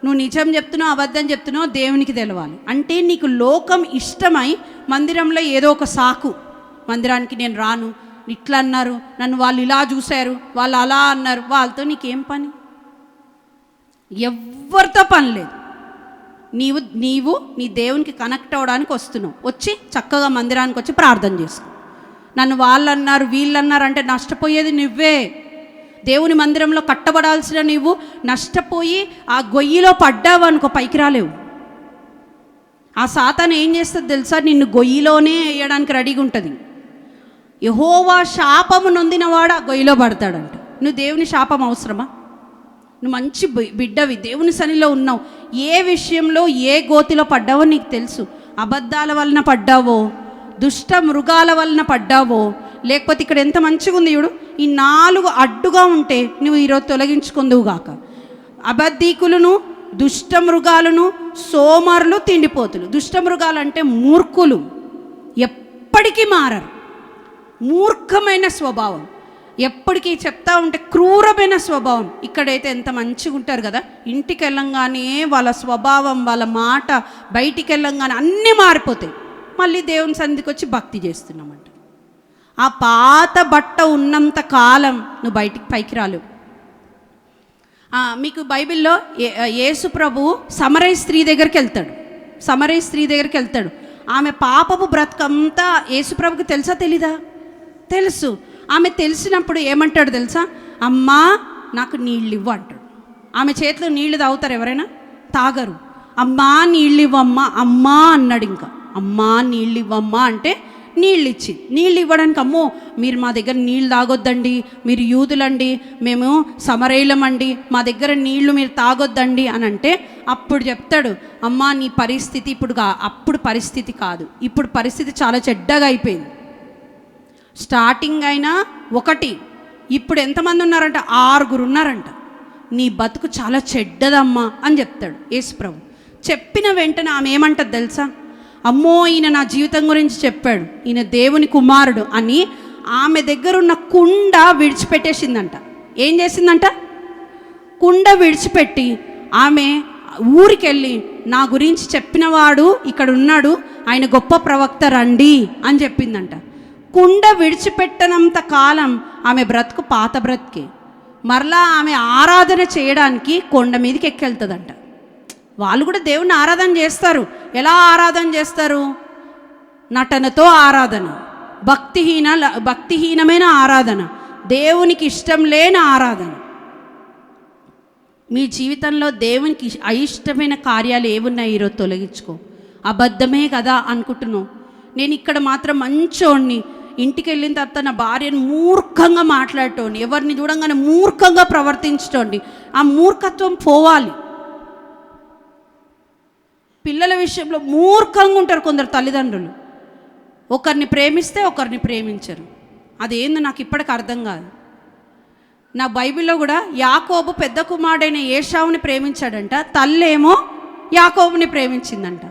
నువ్వు నిజం చెప్తున్నావు, అబద్ధం చెప్తున్నావు, దేవునికి తెలవాలి. అంటే నీకు లోకం ఇష్టమై మందిరంలో ఏదో ఒక సాకు, మందిరానికి నేను రాను, ఇట్లా అన్నారు, నన్ను వాళ్ళు ఇలా చూశారు, వాళ్ళు అలా అన్నారు, వాళ్ళతో నీకేం పని? ఎవరితో పని లేదు. నీవు నీ దేవునికి కనెక్ట్ అవ్వడానికి వస్తున్నావు. వచ్చి చక్కగా మందిరానికి వచ్చి ప్రార్థన చేసుకో. నన్ను వాళ్ళు అన్నారు, వీళ్ళు అన్నారు అంటే నష్టపోయేది నువ్వే. దేవుని మందిరంలో కట్టబడాల్సిన నీవు నష్టపోయి ఆ గొయ్యిలో పడ్డావు అనుకో, పైకి రాలేవు. ఆ సాతాను ఏం చేస్తుంది తెలుసా? నిన్ను గొయ్యిలోనే వేయడానికి రెడీగా ఉంటుంది. యెహోవా శాపము నొందినవాడు ఆ గొయ్యిలో పడతాడంట. నువ్వు దేవుని శాపం అవసరమా? నువ్వు మంచి బిడ్డవి, దేవుని సన్నిధిలో ఉన్నావు. ఏ విషయంలో ఏ గోతిలో పడ్డావో నీకు తెలుసు. అబద్ధాల వలన పడ్డావో, దుష్ట మృగాల వలన పడ్డావో, లేకపోతే ఇక్కడ ఎంత మంచిగా ఉంది చూడు, ఈ 4 అడ్డుగా ఉంటే నువ్వు ఈరోజు తొలగించుకుందువుగాక. అబద్ధీకులను, దుష్ట మృగాలను, సోమరులు, తిండిపోతులు. దుష్ట మృగాలు అంటే మూర్ఖులు, ఎప్పటికీ మారరు, మూర్ఖమైన స్వభావం, ఎప్పటికీ చెప్తా ఉంటే క్రూరమైన స్వభావం. ఇక్కడైతే ఎంత మంచిగా ఉంటారు కదా, ఇంటికి వెళ్ళంగానే వాళ్ళ స్వభావం, వాళ్ళ మాట, బయటికి వెళ్ళంగానే అన్నీ మారిపోతాయి. మళ్ళీ దేవుని సన్నిధికి వచ్చి భక్తి చేస్తున్నామంట. ఆ పాత బట్ట ఉన్నంత కాలం నువ్వు పైకి రాలేవు. మీకు బైబిల్లో యేసు ప్రభువు సమరయ స్త్రీ దగ్గరికి వెళ్తాడు. ఆమె పాపపు బ్రతుకంతా యేసు ప్రభుకి తెలుసా తెలీదా? తెలుసు. ఆమె తెలిసినప్పుడు ఏమంటాడు తెలుసా? అమ్మా నాకు నీళ్ళు ఇవ్వు అంటాడు. ఆమె చేతిలో నీళ్లు తాగుతారు ఎవరైనా? తాగరు. అమ్మా నీళ్ళు ఇవ్వమ్మా, అమ్మా అన్నాడు. ఇంకా అమ్మా నీళ్ళు ఇవ్వమ్మా అంటే నీళ్ళు ఇచ్చి, నీళ్ళు ఇవ్వడానికి అమ్మో మీరు మా దగ్గర నీళ్ళు తాగొద్దండి, మీరు యూదులండి, మేము సమరయులమండి, మా దగ్గర నీళ్లు మీరు తాగొద్దండి అని అంటే అప్పుడు చెప్తాడు, అమ్మా నీ పరిస్థితి అప్పుడు పరిస్థితి కాదు, ఇప్పుడు పరిస్థితి చాలా చెడ్డగా అయిపోయింది. స్టార్టింగ్ అయినా ఒకటి, ఇప్పుడు ఎంతమంది ఉన్నారంట? 6 ఉన్నారంట. నీ బతుకు చాలా చెడ్డదమ్మా అని చెప్తాడు యేసుప్రభు. చెప్పిన వెంటనే ఆమె ఏమంటది తెలుసా? అమ్మో ఈయన నా జీవితం గురించి చెప్పాడు, ఈయన దేవుని కుమారుడు అని ఆమె దగ్గర ఉన్న కుండ విడిచిపెట్టేసిందంట. ఏం చేసిందంట? కుండ విడిచిపెట్టి ఆమె ఊరికెళ్ళి నా గురించి చెప్పినవాడు ఇక్కడ ఉన్నాడు, ఆయన గొప్ప ప్రవక్త, రండి అని చెప్పిందంట. కుండ విడిచిపెట్టనంత కాలం ఆమె బ్రతుకు పాత బ్రతికే. మరలా ఆమె ఆరాధన చేయడానికి కొండ మీదకి ఎక్కెళ్తుందంట. వాళ్ళు కూడా దేవుని ఆరాధన చేస్తారు. ఎలా ఆరాధన చేస్తారు? నటనతో ఆరాధన, భక్తిహీనమైన ఆరాధన, దేవునికి ఇష్టం లేని ఆరాధన. మీ జీవితంలో దేవునికి అయిష్టమైన కార్యాలు ఏమున్నాయి ఈరోజు తొలగించుకో. అబద్ధమే కదా అనుకుంటున్నావు. నేను ఇక్కడ మాత్రం మంచోడిని, ఇంటికి వెళ్ళిన తర్వాత నా భార్యను మూర్ఖంగా మాట్లాడటోండి, ఎవరిని చూడంగానే మూర్ఖంగా ప్రవర్తించటోండి. ఆ మూర్ఖత్వం పోవాలి. పిల్లల విషయంలో మూర్ఖంగా ఉంటారు కొందరు తల్లిదండ్రులు. ఒకరిని ప్రేమిస్తే ఒకరిని ప్రేమించరు. అదేందో నాకు ఇప్పటికి అర్థం కాదు. నా బైబిల్లో కూడా యాకోబు పెద్ద కుమారుడైన ఏశావుని ప్రేమించాడంట, తల్లేమో యాకోబుని ప్రేమించిందంట.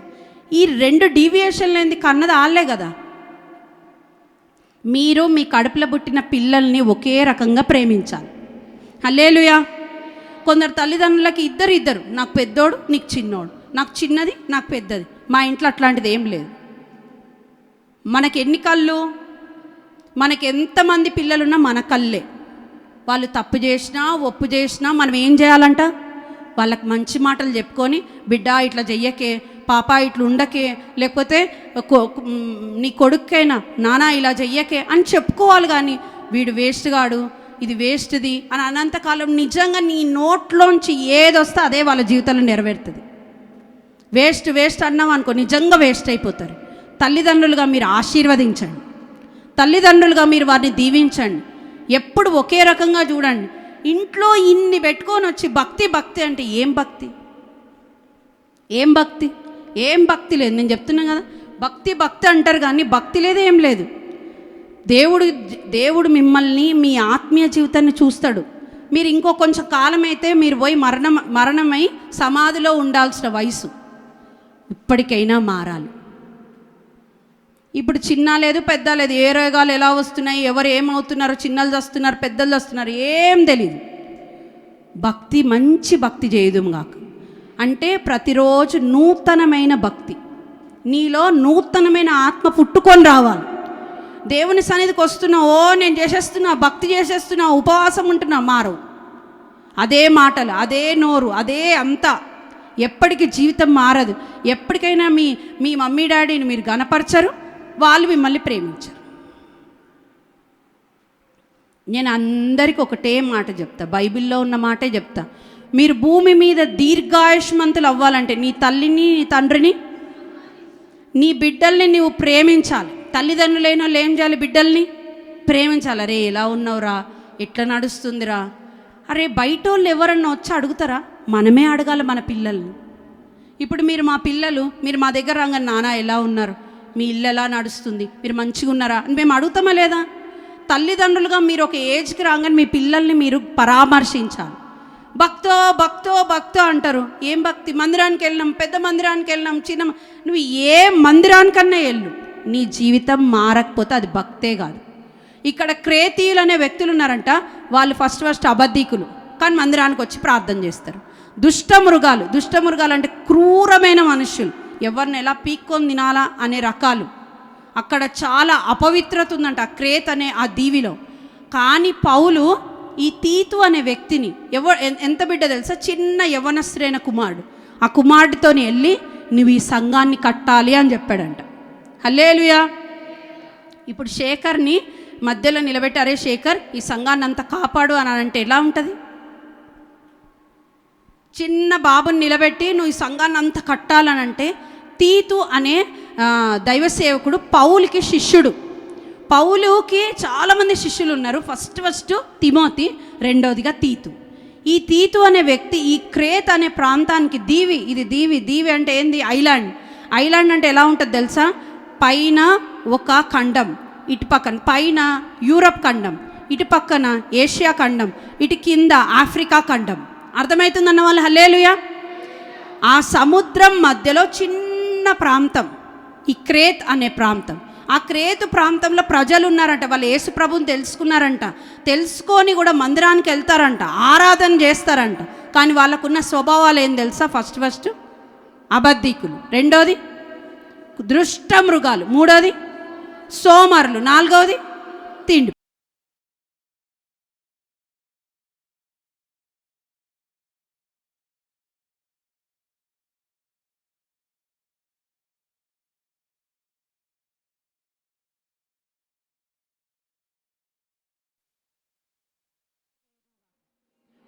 ఈ 2 డీవియేషన్లు ఏంది? కన్నది వాళ్ళే కదా. మీరు మీ కడుపులో పుట్టిన పిల్లల్ని ఒకే రకంగా ప్రేమించాలి. హల్లెలూయా. కొందరు తల్లిదండ్రులకి ఇద్దరు, నాకు పెద్దోడు నీకు చిన్నోడు, నాకు చిన్నది నాకు పెద్దది. మా ఇంట్లో అట్లాంటిది ఏం లేదు. మనకి ఎన్ని కళ్ళు, మనకి ఎంతమంది పిల్లలున్నా మన కళ్ళే. వాళ్ళు తప్పు చేసినా ఒప్పు చేసినా మనం ఏం చేయాలంట? వాళ్ళకి మంచి మాటలు చెప్పుకొని, బిడ్డ ఇట్లా చెయ్యకే, పాప ఇట్లా ఉండకే, లేకపోతే నీ కొడుక్కైనా నానా ఇలా చెయ్యకే అని చెప్పుకోవాలి. కానీ వీడు వేస్ట్ గాడు, ఇది వేస్ట్ది అని అనంతకాలం నిజంగా నీ నోట్లోంచి ఏదొస్తే అదే వాళ్ళ జీవితంలో నెరవేరుతుంది. వేస్ట్ అన్నాం అనుకో, నిజంగా వేస్ట్ అయిపోతారు. తల్లిదండ్రులుగా మీరు ఆశీర్వదించండి, తల్లిదండ్రులుగా మీరు వారిని దీవించండి. ఎప్పుడు ఒకే రకంగా చూడండి. ఇంట్లో ఇన్ని పెట్టుకొని వచ్చి భక్తి అంటే ఏం భక్తి? ఏం భక్తి లేదు. నేను చెప్తున్నాను కదా, భక్తి అంటారు కానీ భక్తి లేదు, ఏం లేదు. దేవుడు మిమ్మల్ని మీ ఆత్మీయ జీవితాన్ని చూస్తాడు. మీరు ఇంకో కొంచెం కాలం అయితే మీరు పోయి మరణమై సమాధిలో ఉండాల్సిన వయసు. ఇప్పటికైనా మారాలి. ఇప్పుడు చిన్న లేదు పెద్ద లేదు, ఏ రోగాలు ఎలా వస్తున్నాయి, ఎవరు ఏమవుతున్నారు, చిన్నలు వస్తున్నారు పెద్దలు వస్తున్నారు, ఏం తెలీదు. మంచి భక్తి చేయుదుముగాక అంటే ప్రతిరోజు నూతనమైన భక్తి, నీలో నూతనమైన ఆత్మ పుట్టుకొని రావాలి. దేవుని సన్నిధికి వస్తున్నా, నేను చేసేస్తున్నా, భక్తి చేసేస్తున్నా, ఉపవాసం ఉంటున్నా, మారవు. అదే మాటలు, అదే నోరు, అదే అంతా. ఎప్పటికీ జీవితం మారదు. ఎప్పటికైనా మీ మమ్మీ డాడీని మీరు గనపరచరు, వాళ్ళు మిమ్మల్ని ప్రేమించరు. నేను అందరికీ ఒకటే మాట చెప్తా, బైబిల్లో ఉన్న మాటే చెప్తా. మీరు భూమి మీద దీర్ఘాయుష్మంతులు అవ్వాలంటే నీ తల్లిని, నీ తండ్రిని, నీ బిడ్డల్ని నువ్వు ప్రేమించాలి. తల్లిదండ్రులైన వాళ్ళు ఏం చేయాలి? బిడ్డల్ని ప్రేమించాలి. అరే ఎలా ఉన్నావురా, ఎట్లా నడుస్తుందిరా. అరే బయట వాళ్ళు ఎవరన్నా వచ్చి అడుగుతారా? మనమే అడగాలి మన పిల్లల్ని. ఇప్పుడు మీరు మా పిల్లలు, మీరు మా దగ్గర రాగానే నాన్న ఎలా ఉన్నారు, మీ ఇల్లు ఎలా నడుస్తుంది, మీరు మంచిగా ఉన్నారా అని మేము అడుగుతామా లేదా? తల్లిదండ్రులుగా మీరు ఒక ఏజ్కి రాగానే మీ పిల్లల్ని మీరు పరామర్శించాలి. భక్తో అంటారు. ఏం భక్తి? మందిరానికి వెళ్ళినాం, పెద్ద మందిరానికి వెళ్ళినాం, చిన్న, నువ్వు ఏ మందిరానికన్నా వెళ్ళు, నీ జీవితం మారకపోతే అది భక్తే కాదు. ఇక్కడ క్రేతీయులు అనే వ్యక్తులు ఉన్నారంట. వాళ్ళు ఫస్ట్ అబద్ధీకులు, కానీ మందిరానికి వచ్చి ప్రార్థన చేస్తారు. దుష్ట మృగాలు అంటే క్రూరమైన మనుష్యులు, ఎవరిని ఎలా పీక్కొని తినాలా అనే రకాలు. అక్కడ చాలా అపవిత్రత ఉందంట ఆ క్రేత్ అనే ఆ దీవిలో. కానీ పౌలు ఈ తీతు అనే వ్యక్తిని, ఎంత బిడ్డ తెలుసా, చిన్న యవ్వనస్తుడైన కుమారుడు, ఆ కుమారుడితోని వెళ్ళి నువ్వు ఈ సంఘాన్ని కట్టాలి అని చెప్పాడంట. హల్లెలూయా. ఇప్పుడు శేఖర్ని మధ్యలో నిలబెట్టి, అరే శేఖర్ ఈ సంఘాన్ని అంతా కాపాడు అని అంటే ఎలా ఉంటుంది? చిన్న బాబుని నిలబెట్టి నువ్వు ఈ సంఘాన్ని అంత కట్టాలనంటే తీతు అనే దైవ సేవకుడు పౌలుకి శిష్యుడు. పౌలుకి చాలామంది శిష్యులు ఉన్నారు. ఫస్ట్ తిమోతి, రెండవదిగా తీతు. ఈ తీతు అనే వ్యక్తి ఈ క్రేత్ అనే ప్రాంతానికి దీవి అంటే ఏంది? ఐలాండ్ అంటే ఎలా ఉంటుంది తెలుసా? పైన ఒక ఖండం, ఇటు పక్కన పైన యూరప్ ఖండం, ఇటు పక్కన ఏషియా ఖండం, ఇటు కింద ఆఫ్రికా ఖండం. అర్థమవుతుందన్న వాళ్ళు హల్లెలూయా. ఆ సముద్రం మధ్యలో చిన్న ప్రాంతం ఈ క్రేత్ అనే ప్రాంతం. ఆ క్రేతు ప్రాంతంలో ప్రజలు ఉన్నారంట. వాళ్ళు యేసు ప్రభుని తెలుసుకున్నారంట. తెలుసుకొని కూడా మందిరానికి వెళ్తారంట, ఆరాధన చేస్తారంట. కానీ వాళ్ళకున్న స్వభావాలు ఏం తెలుసా? ఫస్ట్ అబద్ధికులు, రెండోది దృష్ట మృగాలు, మూడోది సోమరులు, నాలుగవది తిండి.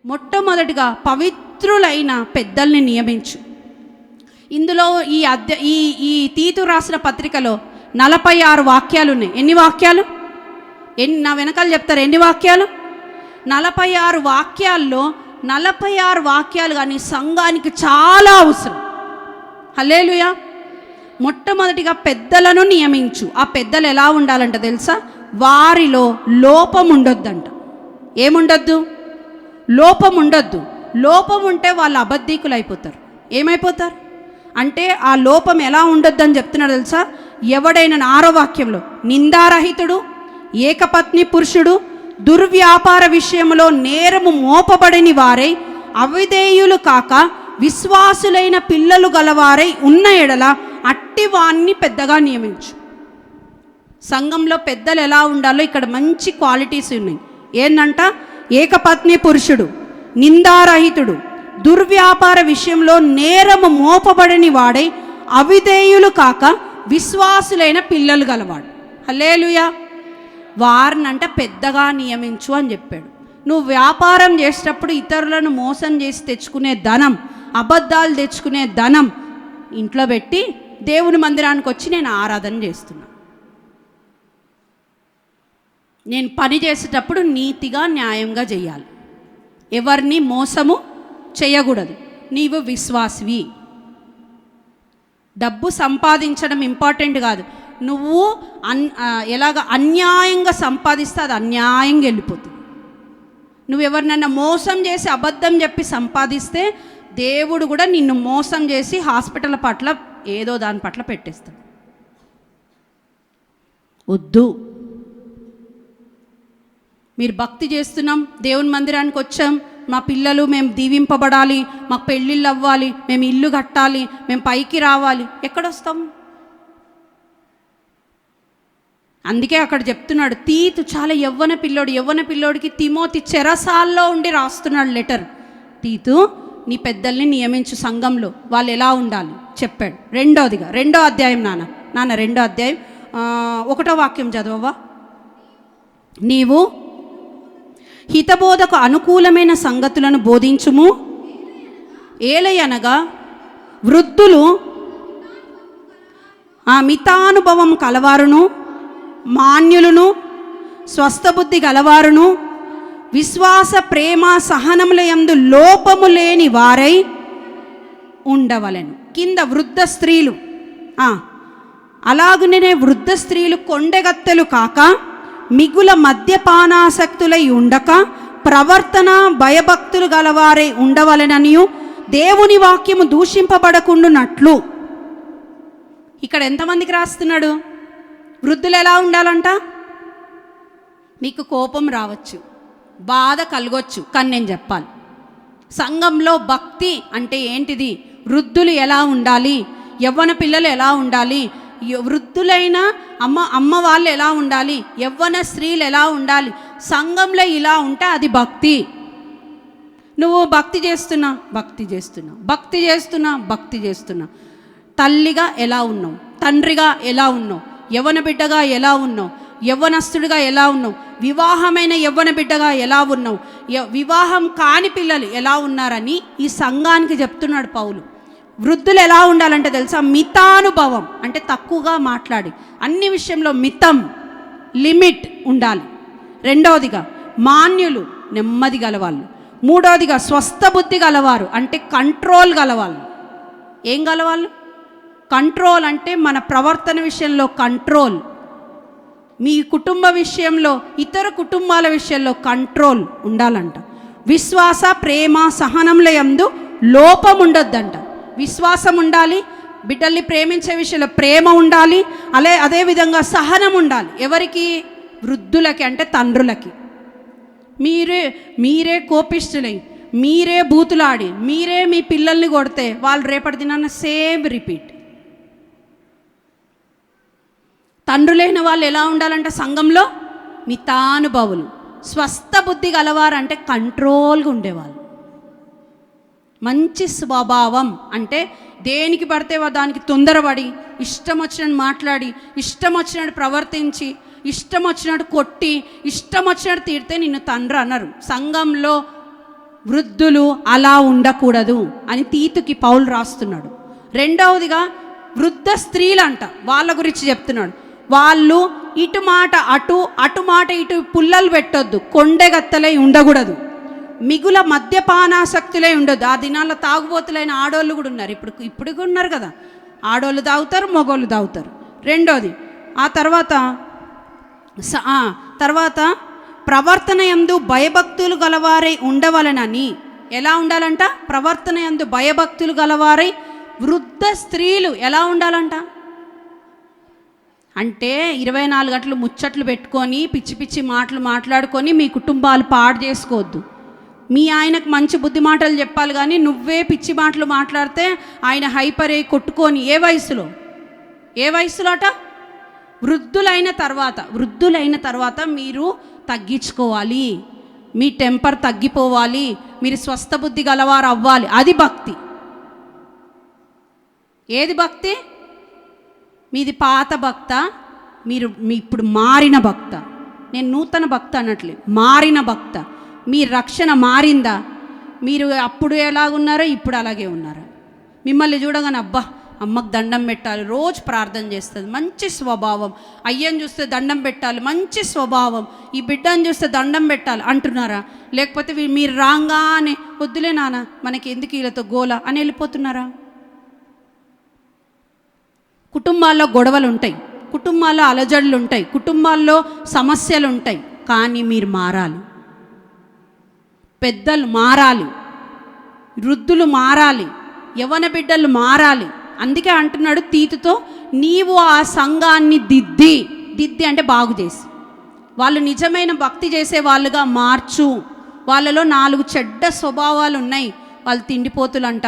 మొట్టమొదటిగా పవిత్రులైన పెద్దల్ని నియమించు. ఇందులో ఈ తీతు రాసిన పత్రికలో 46 వాక్యాలు ఉన్నాయి. ఎన్ని వాక్యాలు? నా వెనకాల చెప్తారు ఎన్ని వాక్యాలు? 46 వాక్యాల్లో 46 వాక్యాలు కానీ సంఘానికి చాలా అవసరం. హల్లెలూయా. మొట్టమొదటిగా పెద్దలను నియమించు. ఆ పెద్దలు ఎలా ఉండాలంట తెలుసా? వారిలో లోపం ఉండొద్దంట. ఏముండొద్దు? లోపం ఉండొద్దు. లోపం ఉంటే వాళ్ళు అబద్ధికులు అయిపోతారు. ఏమైపోతారు అంటే ఆ లోపం ఎలా ఉండొద్దని చెప్తున్నాడు తెలుసా? ఎవడైనా 6వ వాక్యంలో నిందారహితుడు, ఏకపత్ని పురుషుడు, దుర్వ్యాపార విషయంలో నేరము మోపబడని వారై, అవిధేయులు కాక విశ్వాసులైన పిల్లలు గలవారై ఉన్న ఎడల అట్టి వాణ్ణి పెద్దగా నియమించు. సంఘంలో పెద్దలు ఎలా ఉండాలో ఇక్కడ మంచి క్వాలిటీస్ ఉన్నాయి. ఏందంట? ఏకపత్ని పురుషుడు, నిందారహితుడు, దుర్వ్యాపార విషయంలో నేరము మోపబడని వాడై, అవిధేయులు కాక విశ్వాసులైన పిల్లలు గలవాడు. హల్లెలూయా. వారినంట పెద్దగా నియమించు అని చెప్పాడు. నువ్వు వ్యాపారం చేసేటప్పుడు ఇతరులను మోసం చేసి తెచ్చుకునే ధనం, అబద్ధాలు తెచ్చుకునే ధనం ఇంట్లో పెట్టి దేవుని మందిరానికి వచ్చి నేను ఆరాధన చేస్తున్నా. నేను పని చేసేటప్పుడు నీతిగా న్యాయంగా చేయాలి, ఎవరిని మోసము చేయకూడదు. నీవు విశ్వాసివి. డబ్బు సంపాదించడం ఇంపార్టెంట్ కాదు. నువ్వు ఎలాగ అన్యాయంగా సంపాదిస్తే అది అన్యాయంగా వెళ్ళిపోతుంది. నువ్వు ఎవరినైనా మోసం చేసి అబద్ధం చెప్పి సంపాదిస్తే దేవుడు కూడా నిన్ను మోసం చేసి హాస్పిటల్ పట్ల ఏదో దాని పట్ల పెట్టేస్తాడు. వద్దు. మీరు భక్తి చేస్తున్నాం, దేవుని మందిరానికి వచ్చాం, మా పిల్లలు మేము దీవింపబడాలి, మాకు పెళ్ళిళ్ళు అవ్వాలి, మేము ఇల్లు కట్టాలి, మేము పైకి రావాలి. ఎక్కడొస్తాం? అందుకే అక్కడ చెప్తున్నాడు తీతు చాలా యవ్వన పిల్లోడికి తిమోతి చెరసాల్లో ఉండి రాస్తున్నాడు లెటర్. తీతు నీ పెద్దల్ని నియమించు, సంఘంలో వాళ్ళు ఎలా ఉండాలి చెప్పాడు. రెండో అధ్యాయం నాన్న 2వ అధ్యాయం 1వ వాక్యం చదవవా? నీవు హితబోధకు అనుకూలమైన సంగతులను బోధించుము. ఏలయనగా వృద్ధులు, మితానుభవం కలవారును, మాన్యులను, స్వస్థబుద్ధి గలవారును, విశ్వాస ప్రేమ సహనముల యందు లోపము లేని వారై ఉండవలెను. కింద వృద్ధ స్త్రీలు, అలాగునే వృద్ధ స్త్రీలు కొండెగత్తెలు కాక మిగుల మద్యపానాసక్తులై ఉండక ప్రవర్తన భయభక్తులు గలవారై ఉండవలెననియు దేవుని వాక్యము దూషింపబడకుండునట్లు. ఇక్కడ ఎంతమందికి రాస్తున్నాడు? వృద్ధులు ఎలా ఉండాలంట? మీకు కోపం రావచ్చు, బాధ కలగొచ్చు, కానీ నేను చెప్పాలి, సంఘంలో భక్తి అంటే ఏంటిది? వృద్ధులు ఎలా ఉండాలి, యవ్వన పిల్లలు ఎలా ఉండాలి, వృద్ధులైన అమ్మ వాళ్ళు ఎలా ఉండాలి, యవ్వన స్త్రీలు ఎలా ఉండాలి, సంఘంలో ఇలా ఉంటే అది భక్తి. నువ్వు భక్తి చేస్తున్నా తల్లిగా ఎలా ఉన్నావు, తండ్రిగా ఎలా ఉన్నావు, యవ్వన బిడ్డగా ఎలా ఉన్నావు, యవ్వనస్తుడిగా ఎలా ఉన్నావు, వివాహమైన యవ్వన బిడ్డగా ఎలా ఉన్నావు, వివాహం కాని పిల్లలు ఎలా ఉన్నారని ఈ సంఘానికి చెప్తున్నాడు పౌలు. వృద్ధులు ఎలా ఉండాలంటే తెలుసా, మితానుభవం అంటే తక్కువగా మాట్లాడి అన్ని విషయంలో మితం, లిమిట్ ఉండాలి. రెండవదిగా మాన్యులు, నెమ్మది గలవాళ్ళు. మూడవదిగా స్వస్థ బుద్ధి గలవారు అంటే కంట్రోల్ గలవాళ్ళు. ఏం గలవాళ్ళు? కంట్రోల్ అంటే మన ప్రవర్తన విషయంలో కంట్రోల్, మీ కుటుంబ విషయంలో, ఇతర కుటుంబాల విషయంలో కంట్రోల్ ఉండాలంట. విశ్వాస, ప్రేమ, సహనంలో యందు లోపం ఉండొద్దంట. విశ్వాసం ఉండాలి, బిడ్డల్ని ప్రేమించే విషయంలో ప్రేమ ఉండాలి, అదేవిధంగా సహనం ఉండాలి. ఎవరికి? వృద్ధులకి అంటే తండ్రులకి. మీరే కోపిష్ఠులై, మీరే బూతులాడి, మీరే మీ పిల్లల్ని కొడితే వాళ్ళు రేపటి దినాన సేమ్ రిపీట్. తండ్రులైన వాళ్ళు ఎలా ఉండాలంట సంఘంలో? మితానుభవులు. స్వస్థ బుద్ధి గలవారంటే కంట్రోల్గా ఉండేవాళ్ళు. మంచి స్వభావం అంటే దేనికి పడితే దానికి తొందరపడి, ఇష్టం వచ్చినట్టు మాట్లాడి, ఇష్టం వచ్చినట్టు ప్రవర్తించి, ఇష్టం వచ్చినట్టు కొట్టి, ఇష్టం వచ్చినట్టు తీరితే నిన్ను తండ్రి అన్నారు. సంఘంలో వృద్ధులు అలా ఉండకూడదు అని తీతుకి పౌలు రాస్తున్నాడు. రెండవదిగా వృద్ధ స్త్రీలు అంట, వాళ్ళ గురించి చెప్తున్నాడు. వాళ్ళు ఇటు మాట అటు మాట ఇటు పుల్లలు పెట్టొద్దు, కొండెగత్తలై ఉండకూడదు, మిగుల మద్యపానాసక్తులై ఉండొద్దు. ఆ దినాల్లో తాగుబోతులైన ఆడోళ్ళు కూడా ఉన్నారు, ఇప్పుడు ఉన్నారు కదా, ఆడోళ్ళు తాగుతారు, మగోళ్ళు తాగుతారు. రెండోది ఆ తర్వాత ప్రవర్తన యందు భయభక్తులు గలవారై ఉండవలనని. ఎలా ఉండాలంట? ప్రవర్తన యందు భయభక్తులు గలవారై. వృద్ధ స్త్రీలు ఎలా ఉండాలంట అంటే 24 గంటలు ముచ్చట్లు పెట్టుకొని పిచ్చి పిచ్చి మాటలు మాట్లాడుకొని మీ కుటుంబాలు పాడు చేసుకోవద్దు. మీ ఆయనకు మంచి బుద్ధి మాటలు చెప్పాలి, కానీ నువ్వే పిచ్చి మాటలు మాట్లాడితే ఆయన హైపర్ అయి కొట్టుకొని. ఏ వయసులో అట? వృద్ధులైన తర్వాత మీరు తగ్గించుకోవాలి, మీ టెంపర్ తగ్గిపోవాలి, మీరు స్వస్థ బుద్ధి గలవారు అవ్వాలి. అది భక్తి. ఏది భక్తి? మీది పాత భక్త, మీ ఇప్పుడు మారిన భక్త. నేను నూతన భక్త అనట్లే, మారిన భక్త. మీ రక్షణ మారిందా? మీరు అప్పుడు ఎలాగున్నారో ఇప్పుడు అలాగే ఉన్నారా? మిమ్మల్ని చూడగానే అబ్బా అమ్మకు దండం పెట్టాలి, రోజు ప్రార్థన చేస్తుంది, మంచి స్వభావం. అయ్యని చూస్తే దండం పెట్టాలి, మంచి స్వభావం. ఈ బిడ్డను చూస్తే దండం పెట్టాలి అంటున్నారా? లేకపోతే మీరు రాగానే వద్దులే నాన్న మనకి ఎందుకు వీళ్ళతో గోల అని వెళ్ళిపోతున్నారా? కుటుంబాల్లో గొడవలు ఉంటాయి, కుటుంబాల్లో అలజడులు ఉంటాయి, కుటుంబాల్లో సమస్యలు ఉంటాయి, కానీ మీరు మారాలి. పెద్దలు మారాలి, వృద్ధులు మారాలి, యవ్వన బిడ్డలు మారాలి. అందుకే అంటున్నాడు తీతుతో, నీవు ఆ సంఘాన్ని దిద్ది అంటే బాగు చేసి, వాళ్ళు నిజమైన భక్తి చేసే వాళ్ళుగా మార్చు. వాళ్ళలో 4 చెడ్డ స్వభావాలు ఉన్నాయి. వాళ్ళు తిండిపోతులంట,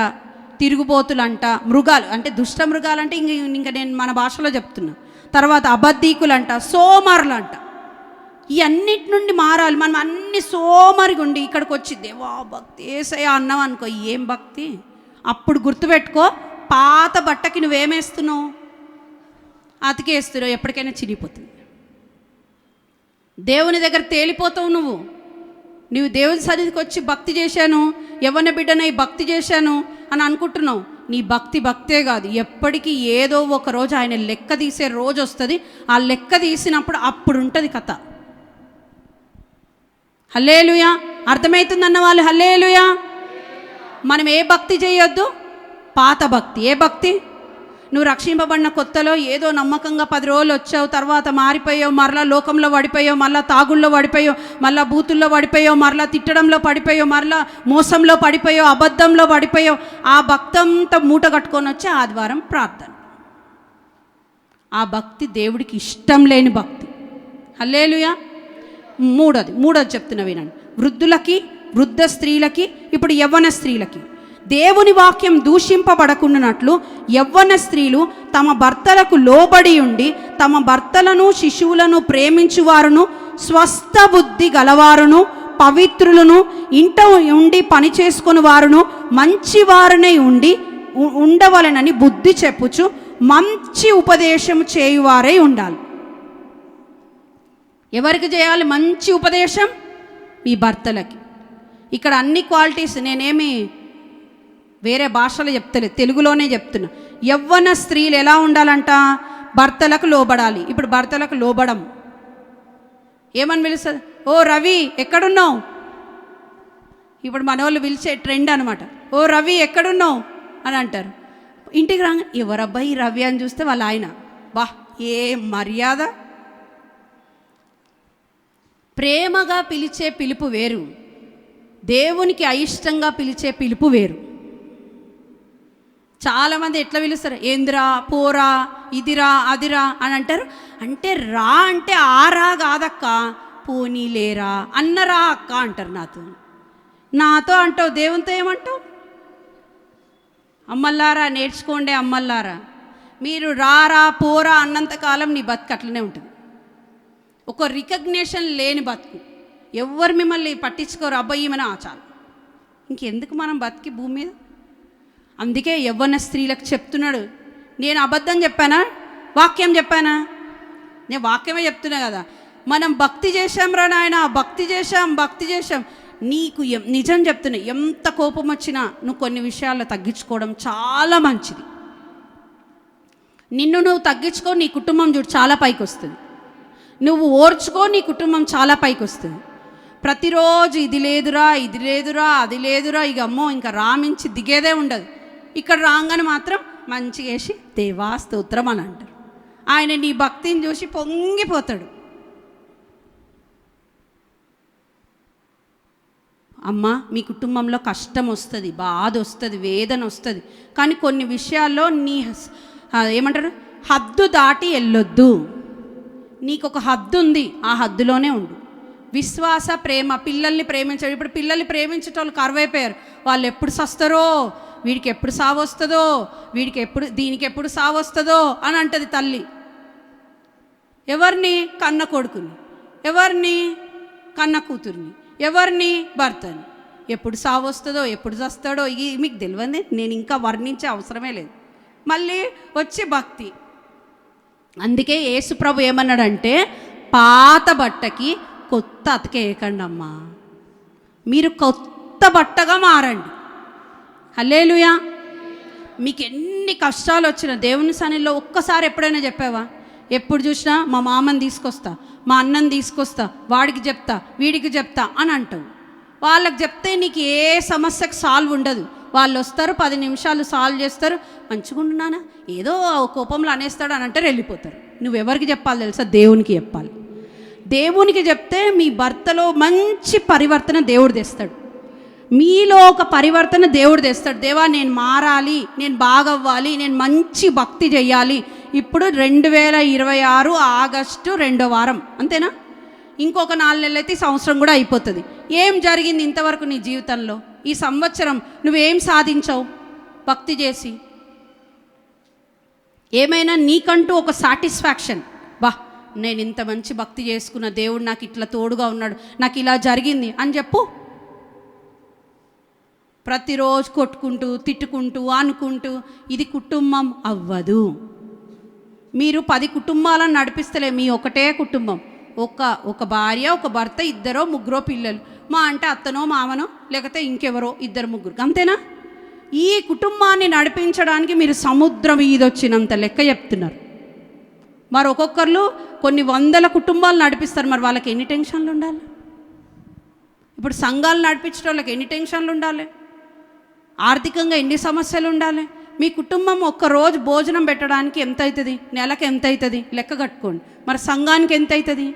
తిరుగుపోతులంట, మృగాలు అంటే దుష్ట మృగాలంటే ఇంకా నేను మన భాషలో చెప్తున్నా. తర్వాత అబద్ధీకులంట, సోమరులంట. ఈ అన్నిటి నుండి మారాలి. మనం అన్ని సోమరిగా ఉండి ఇక్కడికి వచ్చి దేవా భక్తి ఏసయ్య అన్నాం అనుకో, ఏం భక్తి? అప్పుడు గుర్తుపెట్టుకో, పాత బట్టకి నువ్వేమేస్తున్నావు? అతికేస్తున్నావు, ఎప్పటికైనా చిరిగిపోతుంది. దేవుని దగ్గర తేలిపోతావు. నువ్వు దేవుని సన్నిధికి వచ్చి భక్తి చేశాను, యవ్వన బిడ్డనై భక్తి చేశాను అని అనుకుంటున్నావు. నీ భక్తే కాదు, ఎప్పటికీ ఏదో ఒక రోజు ఆయన లెక్క తీసే రోజు వస్తుంది. ఆ లెక్క తీసినప్పుడు అప్పుడు ఉంటుంది కథ. హల్లేలుయా. అర్థమవుతుందన్న వాళ్ళు హల్లేలుయా. మనం ఏ భక్తి చేయొద్దు? పాత భక్తి. ఏ భక్తి? నువ్వు రక్షింపబడిన కొత్తలో ఏదో నమ్మకంగా 10 రోజులు వచ్చావు, తర్వాత మారిపోయావు, మరలా లోకంలో పడిపోయావు, మరలా తాగుల్లో పడిపోయావు, మరలా బూతుల్లో పడిపోయావు, మరలా తిట్టడంలో పడిపోయావు, మరలా మోసంలో పడిపోయావు, అబద్ధంలో పడిపోయావు. ఆ భక్తంతా మూట కట్టుకొని వచ్చి ఆదివారం ప్రార్థన. ఆ భక్తి దేవుడికి ఇష్టం లేని భక్తి. హల్లేలుయా. మూడోది చెప్తున్నా వినండి. వృద్ధులకి, వృద్ధ స్త్రీలకి, ఇప్పుడు యవ్వన స్త్రీలకి దేవుని వాక్యం దూషింపబడకుండానట్లు యవ్వన స్త్రీలు తమ భర్తలకు లోబడి ఉండి తమ భర్తలను శిశువులను ప్రేమించువారును స్వస్థ బుద్ధి గలవారును పవిత్రులను ఇంట ఉండి పని చేసుకుని వారును మంచివారనై ఉండవలనని బుద్ధి చెప్పుచు మంచి ఉపదేశం చేయువారై ఉండాలి. ఎవరికి చేయాలి మంచి ఉపదేశం? మీ భర్తలకి. ఇక్కడ అన్ని క్వాలిటీస్, నేనేమి వేరే భాషలో చెప్తలేదు, తెలుగులోనే చెప్తున్నా. యవ్వన స్త్రీలు ఎలా ఉండాలంట? భర్తలకు లోబడాలి. ఇప్పుడు భర్తలకు లోబడం ఏమని పిలుస్తుంది? ఓ రవి ఎక్కడున్నావు? ఇప్పుడు మన వాళ్ళు పిలిచే ట్రెండ్ అనమాట. ఓ రవి ఎక్కడున్నావు అని అంటారు. ఇంటికి రాగా ఎవరబ్బాయి రవి అని చూస్తే వాళ్ళ ఆయన. బా ఏ మర్యాద! ప్రేమగా పిలిచే పిలుపు వేరు, దేవునికి అయిష్టంగా పిలిచే పిలుపు వేరు. చాలామంది ఎట్లా పిలుస్తారు? ఏందిరా, పోరా, ఇదిరా, అదిరా అని అంటారు. అంటే రా అంటే ఆ రా కాదక్క, పోనీ లేరా అన్నరా అక్క అంటారు. నాతో అంటావు, దేవునితో ఏమంటావు? అమ్మల్లారా నేర్చుకోండి, అమ్మల్లారా. మీరు రారా పోరా అన్నంతకాలం నీ బతుకు అట్లనే ఉంటుంది. ఒక రికగ్నేషన్ లేని బతుకు. ఎవ్వరు మిమ్మల్ని పట్టించుకోరు. అబ్బాయి మన చాలు, ఇంకెందుకు మనం బతికి భూమి మీద? అందుకే యవ్వన స్త్రీలకు చెప్తున్నాడు. నేను అబద్ధం చెప్పానా? వాక్యం చెప్పానా? నేను వాక్యమే చెప్తున్నా కదా. మనం భక్తి చేశాం రా నాయన, భక్తి చేశాం. నీకు నిజం చెప్తున్నా, ఎంత కోపం వచ్చినా నువ్వు కొన్ని విషయాల్లో తగ్గించుకోవడం చాలా మంచిది. నిన్ను నువ్వు తగ్గించుకో, నీ కుటుంబం చూడు చాలా పైకి వస్తుంది. నువ్వు ఓర్చుకో, నీ కుటుంబం చాలా పైకి వస్తుంది. ప్రతిరోజు ఇది లేదురా, అది లేదురా, ఇక అమ్మో ఇంకా రామించి దిగేదే ఉండదు. ఇక్కడ రాగానే మాత్రం మంచిగా వేసి దేవా స్తోత్రం అని అంటారు. ఆయన నీ భక్తిని చూసి పొంగిపోతాడు. అమ్మ మీ కుటుంబంలో కష్టం వస్తుంది, బాధ వస్తుంది, వేదన వస్తుంది. కానీ కొన్ని విషయాల్లో నీ ఏమంటారు, హద్దు దాటి వెళ్ళొద్దు. నీకు ఒక హద్దు ఉంది, ఆ హద్దులోనే ఉండు. విశ్వాస, ప్రేమ, పిల్లల్ని ప్రేమించాడు. ఇప్పుడు పిల్లల్ని ప్రేమించేటోళ్ళు కరువైపోయారు. వాళ్ళు ఎప్పుడు సస్తారో, వీడికి ఎప్పుడు సావు వస్తుందో, దీనికి ఎప్పుడు సావు వస్తుందో అని అంటది తల్లి. ఎవరిని? కన్న కొడుకుని. ఎవరిని? కన్న కూతుర్ని. ఎవరిని? భర్తని. ఎప్పుడు సావు వస్తుందో, ఎప్పుడు చస్తాడో మీకు తెలియదు. నేను ఇంకా వర్ణించే అవసరమే లేదు. మళ్ళీ వచ్చి భక్తి. అందుకే యేసుప్రభు ఏమన్నాడంటే, పాత బట్టకి కొత్త అతకేయకండి అమ్మా, మీరు కొత్త బట్టగా మారండి. హల్లెలూయా. మీకు ఎన్ని కష్టాలు వచ్చినా దేవుని సన్నిధిలో ఒక్కసారి ఎప్పుడైనా చెప్పావా? ఎప్పుడు చూసినా మా మామని తీసుకొస్తా, మా అన్నని తీసుకొస్తా, వాడికి చెప్తా, వీడికి చెప్తా అని అంటావు. వాళ్ళకి చెప్తే నీకు ఏ సమస్యకు సాల్వ్ ఉండదు. వాళ్ళు వస్తారు, 10 నిమిషాలు సాల్వ్ చేస్తారు, మంచిగుంటున్నానా, ఏదో కోపంలో అనేస్తాడు అని అంటారు, వెళ్ళిపోతారు. నువ్వెవరికి చెప్పాలి తెలుసా? దేవునికి చెప్పాలి. దేవునికి చెప్తే మీ భర్తలో మంచి పరివర్తన దేవుడు తెస్తాడు. మీలో ఒక పరివర్తన దేవుడు తెస్తాడు. దేవా నేను మారాలి, నేను బాగవ్వాలి, నేను మంచి భక్తి చెయ్యాలి. ఇప్పుడు 2026 ఆగస్టు 2వ వారం, అంతేనా? ఇంకొక 4 నెలలు అయితే ఈ సంవత్సరం కూడా అయిపోతుంది. ఏం జరిగింది ఇంతవరకు నీ జీవితంలో? ఈ సంవత్సరం నువ్వేం సాధించావు భక్తి చేసి? ఏమైనా నీకంటూ ఒక సాటిస్ఫాక్షన్, బా నేను ఇంత మంచి భక్తి చేసుకున్న, దేవుడు నాకు ఇట్లా తోడుగా ఉన్నాడు, నాకు ఇలా జరిగింది అని చెప్పు. ప్రతిరోజు కొట్టుకుంటూ, తిట్టుకుంటూ, అనుకుంటూ ఇది కుటుంబం అవ్వదు. మీరు 10 కుటుంబాలను నడిపిస్తలే, మీ ఒకటే కుటుంబం. ఒక భార్య, ఒక భర్త, 2 3 పిల్లలు. మా అంటే అత్తనో మామనో లేకపోతే ఇంకెవరో 2 3, అంతేనా? ఈ కుటుంబాన్ని నడిపించడానికి మీరు సముద్రం ఈదొచ్చినంత లెక్క చెప్తున్నారు. మరి ఒక్కొక్కరు కొన్ని 100 కుటుంబాలు నడిపిస్తారు. మరి వాళ్ళకి ఎన్ని టెన్షన్లు ఉండాలి? ఇప్పుడు సంఘాలు నడిపించే వాళ్ళకి ఎన్ని టెన్షన్లు ఉండాలి? ఆర్థికంగా ఎన్ని సమస్యలు ఉండాలి? మీ కుటుంబం ఒక్కరోజు భోజనం పెట్టడానికి ఎంత అవుతుంది? నెలకు ఎంత అవుతుంది? లెక్క కట్టుకోండి. మరి సంఘానికి ఎంత అవుతుంది?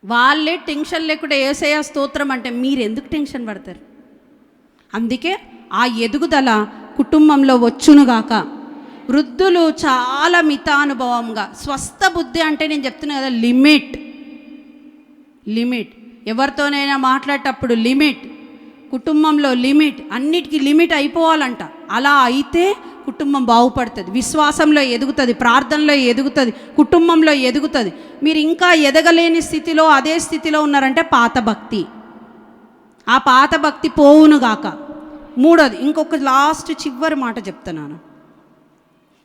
వాళ్ళే టెన్షన్ లేకుండా యేసయ్య స్తోత్రం అంటే మీరు ఎందుకు టెన్షన్ పడతారు? అందుకే ఆ ఎదుగుదల కుటుంబంలో వచ్చునుగాక. వృద్ధులు చాలా మితానుభవంగా, స్వస్థ బుద్ధి అంటే నేను చెప్తున్నా కదా, లిమిట్. ఎవరితోనైనా మాట్లాడేటప్పుడు లిమిట్, కుటుంబంలో లిమిట్, అన్నిటికీ లిమిట్ అయిపోవాలంట. అలా అయితే కుటుంబం బాగుపడుతుంది, విశ్వాసంలో ఎదుగుతుంది, ప్రార్థనలో ఎదుగుతుంది, కుటుంబంలో ఎదుగుతుంది. మీరు ఇంకా ఎదగలేని స్థితిలో, అదే స్థితిలో ఉన్నారంటే పాత భక్తి. ఆ పాత భక్తి పోవునుగాక. 3వది, ఇంకొక లాస్ట్ చివరి మాట చెప్తున్నాను.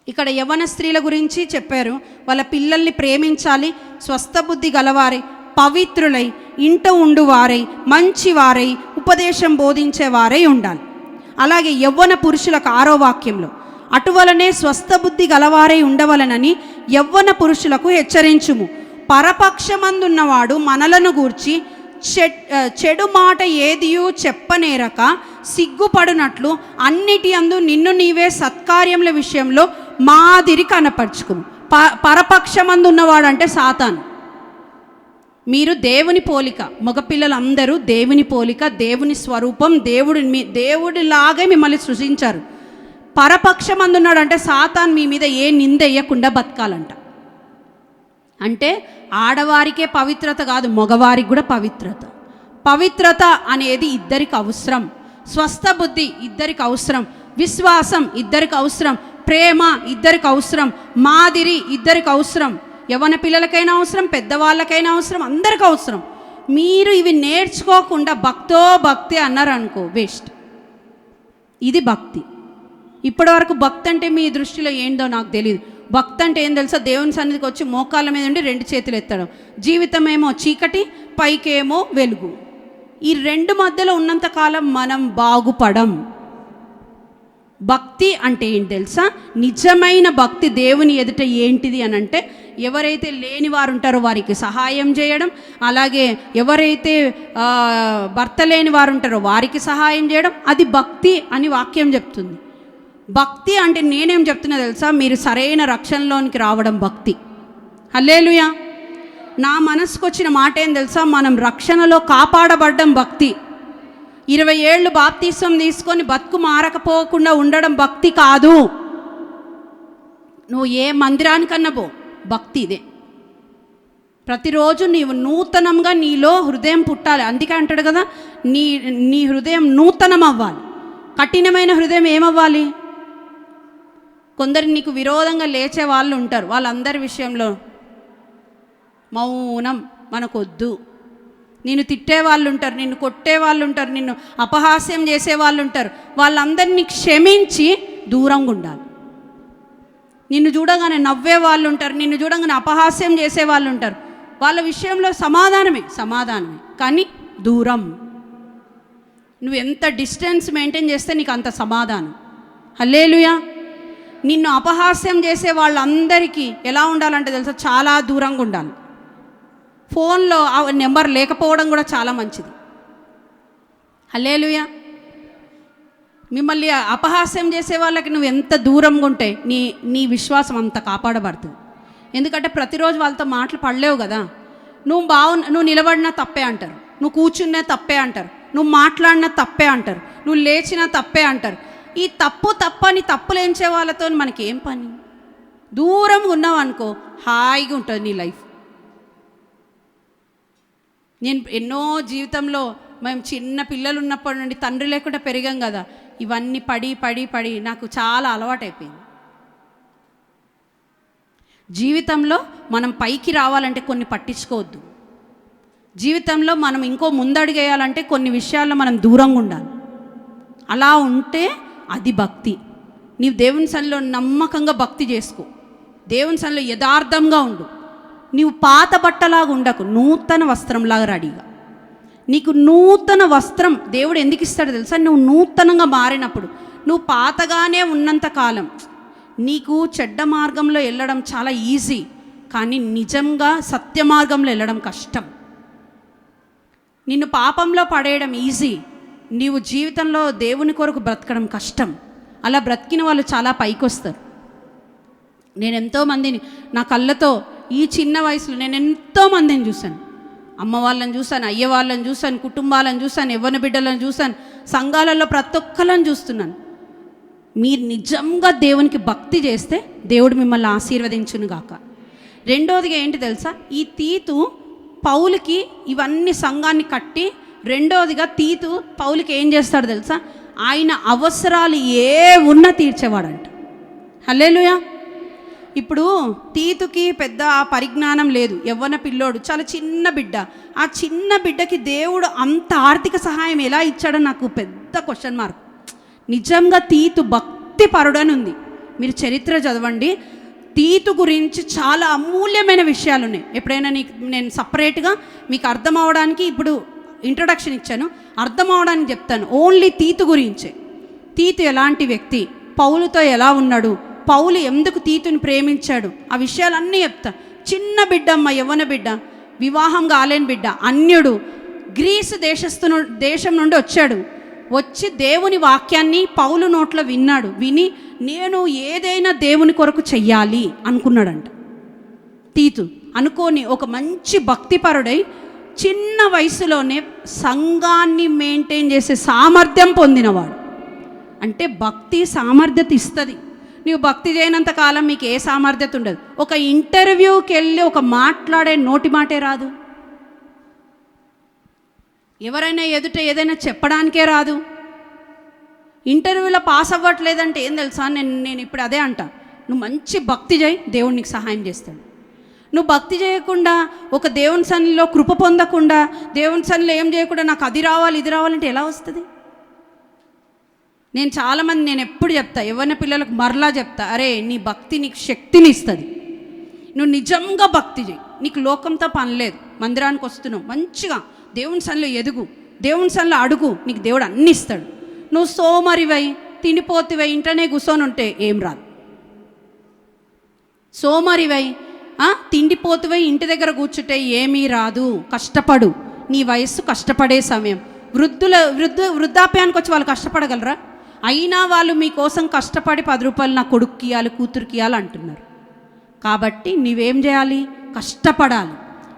ఇక్కడ యవ్వన స్త్రీల గురించి చెప్పారు. వాళ్ళ పిల్లల్ని ప్రేమించాలి, స్వస్థ బుద్ధి గలవారై, పవిత్రులై, ఇంట ఉండువారై, మంచివారై, ఉపదేశం బోధించేవారై ఉండాలి. అలాగే యవ్వన పురుషులకు 6వ వాక్యంలో అటువలనే స్వస్థ బుద్ధి గలవారై ఉండవలనని యవ్వన పురుషులకు హెచ్చరించుము. పరపక్షమందున్నవాడు మనలను గూర్చి చెడు మాట ఏదియూ చెప్పనేరక సిగ్గుపడునట్లు అన్నిటి అందు నిన్ను నీవే సత్కార్యముల విషయంలో మాదిరి కనపరుచుకుము. పరపక్షమందున్నవాడు అంటే సాతాను. మీరు దేవుని పోలిక, మగపిల్లలందరూ దేవుని పోలిక, దేవుని స్వరూపం, దేవుడిలాగే మిమ్మల్ని సృజించారు. పరపక్షమందున్నాడు అంటే సాతాన్ మీ మీద ఏ నింద వేయకుండా బతకాలంట. అంటే ఆడవారికే పవిత్రత కాదు, మగవారికి కూడా పవిత్రత. పవిత్రత అనేది ఇద్దరికి అవసరం. స్వస్థ బుద్ధి ఇద్దరికి అవసరం. విశ్వాసం ఇద్దరికి అవసరం. ప్రేమ ఇద్దరికి అవసరం. మాదిరి ఇద్దరికి అవసరం. యవ్వన పిల్లలకైనా అవసరం, పెద్దవాళ్ళకైనా అవసరం, అందరికి అవసరం. మీరు ఇవి నేర్చుకోకుండా భక్తి అన్నారు అనుకో, వేస్ట్. ఇది భక్తి. ఇప్పటి వరకు భక్తి అంటే మీ దృష్టిలో ఏందో నాకు తెలియదు. భక్తి అంటే ఏం తెలుసా? దేవుని సన్నిధికి వచ్చి మోకాళ్ళ మీద ఉండి 2 చేతులు ఎత్తడం. జీవితం ఏమో చీకటి, పైకేమో వెలుగు. ఈ 2 మధ్యలో ఉన్నంతకాలం మనం బాగుపడం. భక్తి అంటే ఏంటి తెలుసా? నిజమైన భక్తి దేవుని ఎదుట ఏంటిది అని అంటే, ఎవరైతే లేని వారు ఉంటారో వారికి సహాయం చేయడం, అలాగే ఎవరైతే భర్త లేని వారు ఉంటారో వారికి సహాయం చేయడం, అది భక్తి అని వాక్యం చెప్తుంది. భక్తి అంటే నేనేం చెప్తున్నా తెలుసా? మీరు సరైన రక్షణలోనికి రావడం భక్తి. హల్లెలూయా. నా మనసుకు వచ్చిన మాట ఏం తెలుసా? మనం రక్షణలో కాపాడబడ్డం భక్తి. 20 ఏళ్ళు బాప్తీసం తీసుకొని బతుకు మారకపోకుండా ఉండడం భక్తి కాదు. నువ్వు ఏ మందిరానికన్నా పో, భక్తి ఇదే. ప్రతిరోజు నీవు నూతనంగా నీలో హృదయం పుట్టాలి. అందుకే అంటాడు కదా, నీ హృదయం నూతనం అవ్వాలి. కఠినమైన హృదయం ఏమవ్వాలి? కొందరు నీకు విరోధంగా లేచే వాళ్ళు ఉంటారు. వాళ్ళందరి విషయంలో మౌనం, మనకొద్దు. నిన్ను తిట్టే వాళ్ళు ఉంటారు, నిన్ను కొట్టే వాళ్ళు ఉంటారు, నిన్ను అపహాస్యం చేసే వాళ్ళు ఉంటారు. వాళ్ళందరినీ క్షమించి దూరంగా ఉండాలి. నిన్ను చూడగానే నవ్వే వాళ్ళు ఉంటారు, నిన్ను చూడగానే అపహాస్యం చేసే వాళ్ళు ఉంటారు. వాళ్ళ విషయంలో సమాధానమే కానీ దూరం. నువ్వు ఎంత డిస్టెన్స్ మెయింటైన్ చేస్తే నీకు అంత సమాధానం. హల్లెలూయా. నిన్ను అపహాస్యం చేసే వాళ్ళందరికీ ఎలా ఉండాలంటే తెలుసా? చాలా దూరంగా ఉండాలి. ఫోన్లో ఆ నెంబర్ లేకపోవడం కూడా చాలా మంచిది. హల్లెలూయా. మిమ్మల్ని అపహాస్యం చేసే వాళ్ళకి నువ్వు ఎంత దూరంగా ఉంటే నీ విశ్వాసం అంత కాపాడబడుతుంది. ఎందుకంటే ప్రతిరోజు వాళ్ళతో మాటలు పడలేవు కదా. నువ్వు నిలబడినా తప్పే అంటారు, నువ్వు కూర్చున్నా తప్పే అంటారు, నువ్వు మాట్లాడినా తప్పే అంటారు, నువ్వు లేచినా తప్పే అంటారు. ఈ తప్పని తప్పులేంచే వాళ్ళతో మనకేం పని? దూరంగా ఉన్నావు అనుకో, హాయిగా ఉంటుంది నీ లైఫ్. నేను ఎన్నో జీవితంలో మేము చిన్న పిల్లలు ఉన్నప్పటి నుండి తండ్రి లేకుండా పెరిగాం కదా, ఇవన్నీ పడి నాకు చాలా అలవాటైపోయింది. జీవితంలో మనం పైకి రావాలంటే కొన్ని పట్టించుకోవద్దు. జీవితంలో మనం ఇంకో ముందడుగేయాలంటే కొన్ని విషయాల్లో మనం దూరంగా ఉండాలి. అలా ఉంటే అది భక్తి. నీవు దేవుని సన్నిధిలో నమ్మకంగా భక్తి చేసుకో. దేవుని సన్నిధిలో యథార్థంగా ఉండు. నీవు పాత బట్టలాగా ఉండకు, నూతన వస్త్రంలాగా రెడీగా. నీకు నూతన వస్త్రం దేవుడు ఎందుకు ఇస్తాడో తెలుసా? నువ్వు నూతనంగా మారినప్పుడు. నువ్వు పాతగానే ఉన్నంత కాలం నీకు చెడ్డ మార్గంలో వెళ్ళడం చాలా ఈజీ, కానీ నిజంగా సత్య మార్గంలో వెళ్ళడం కష్టం. నిన్ను పాపంలో పడేయడం ఈజీ, నీవు జీవితంలో దేవుని కొరకు బ్రతకడం కష్టం. అలా బ్రతికిన వాళ్ళు చాలా పైకి వస్తారు. నేను ఎంతోమందిని నా కళ్ళతో ఈ చిన్న వయసులో నేను ఎంతోమందిని చూశాను. అమ్మ వాళ్ళని చూశాను, అయ్య వాళ్ళని చూశాను, కుటుంబాలను చూశాను, యవ్వన బిడ్డలను చూశాను, సంఘాలలో ప్రతి ఒక్కళ్ళని చూస్తున్నాను. మీరు నిజంగా దేవునికి భక్తి చేస్తే దేవుడు మిమ్మల్ని ఆశీర్వదించునుగాక. రెండోదిగా ఏంటి తెలుసా? ఈ తీతు పౌలుకి ఇవన్నీ సంఘాన్ని కట్టి, రెండోదిగా తీతు పౌలుకి ఏం చేస్తాడు తెలుసా? ఆయన అవసరాలు ఏ ఉన్నా తీర్చేవాడంట. హల్లెలూయా. ఇప్పుడు తీతుకి పెద్ద పరిజ్ఞానం లేదు, యవ్వన పిల్లోడు, చాలా చిన్న బిడ్డ. ఆ చిన్న బిడ్డకి దేవుడు అంత ఆర్థిక సహాయం ఎలా ఇచ్చాడో నాకు పెద్ద క్వశ్చన్ మార్క్. నిజంగా తీతు భక్తి పరుడని ఉంది. మీరు చరిత్ర చదవండి. తీతు గురించి చాలా అమూల్యమైన విషయాలు ఉన్నాయి. ఎప్పుడైనా నేను సపరేట్గా మీకు అర్థం అవడానికి ఇప్పుడు ఇంట్రొడక్షన్ ఇచ్చాను, అర్థం అవడానికి చెప్తాను. ఓన్లీ తీతు గురించే. తీతు ఎలాంటి వ్యక్తి, పౌలుతో ఎలా ఉన్నాడు, పౌలు ఎందుకు తీతుని ప్రేమించాడు, ఆ విషయాలన్నీ చెప్తా. చిన్న బిడ్డ అమ్మ, యవ్వన బిడ్డ, వివాహం కాలేని బిడ్డ, అన్యుడు, గ్రీసు దేశం నుండి వచ్చాడు. వచ్చి దేవుని వాక్యాన్ని పౌలు నోట్లో విన్నాడు. విని నేను ఏదైనా దేవుని కొరకు చెయ్యాలి అనుకున్నాడంట తీతు. అనుకోని ఒక మంచి భక్తిపరుడై చిన్న వయసులోనే సంఘాన్ని మెయింటైన్ చేసే సామర్థ్యం పొందినవాడు. అంటే భక్తి సామర్థ్యత ఇస్తుంది. నీవు భక్తి చేయనంత కాలం మీకు ఏ సామర్థ్యత ఉండదు. ఒక ఇంటర్వ్యూకి వెళ్ళి ఒక మాట్లాడే నోటి మాటే రాదు. ఎవరైనా ఎదుట ఏదైనా చెప్పడానికే రాదు. ఇంటర్వ్యూలో పాస్ అవ్వట్లేదంటే ఏం తెలుసా, నేను ఇప్పుడు అదే అంట, నువ్వు మంచి భక్తి చేయి, దేవుడు నీకు సహాయం చేస్తాడు. నువ్వు భక్తి చేయకుండా, ఒక దేవుని సన్నిధిలో కృప పొందకుండా, దేవుని సన్నిధిలో ఏం చేయకుండా నాకు అది రావాలి ఇది రావాలంటే ఎలా వస్తుంది? నేను ఎప్పుడు చెప్తా, ఎవరిన పిల్లలకు మరలా చెప్తా, అరే నీ భక్తి నీకు శక్తిని ఇస్తుంది. నువ్వు నిజంగా భక్తి చేయి, నీకు లోకంతో పని లేదు. మందిరానికి వస్తున్నావు, మంచిగా దేవుని సన్నిలో ఎదుగు, దేవుని సన్నిలో అడుగు, నీకు దేవుడు అన్ని ఇస్తాడు. నువ్వు సోమరివై తిండిపోతివై ఇంట్లోనే కూర్చొని ఉంటే ఏం రాదు. సోమరివై తిండిపోతువై ఇంటి దగ్గర కూర్చుంటే ఏమీ రాదు. కష్టపడు, నీ వయస్సు కష్టపడే సమయం. వృద్ధాప్యానికి వచ్చి వాళ్ళు కష్టపడగలరా? అయినా వాళ్ళు మీకోసం కష్టపడి 10 రూపాయలు నా కొడుక్కి ఇవ్వాలి, కూతురికి ఇవ్వాలి అంటున్నారు. కాబట్టి నీవేం చేయాలి? కష్టపడాలి.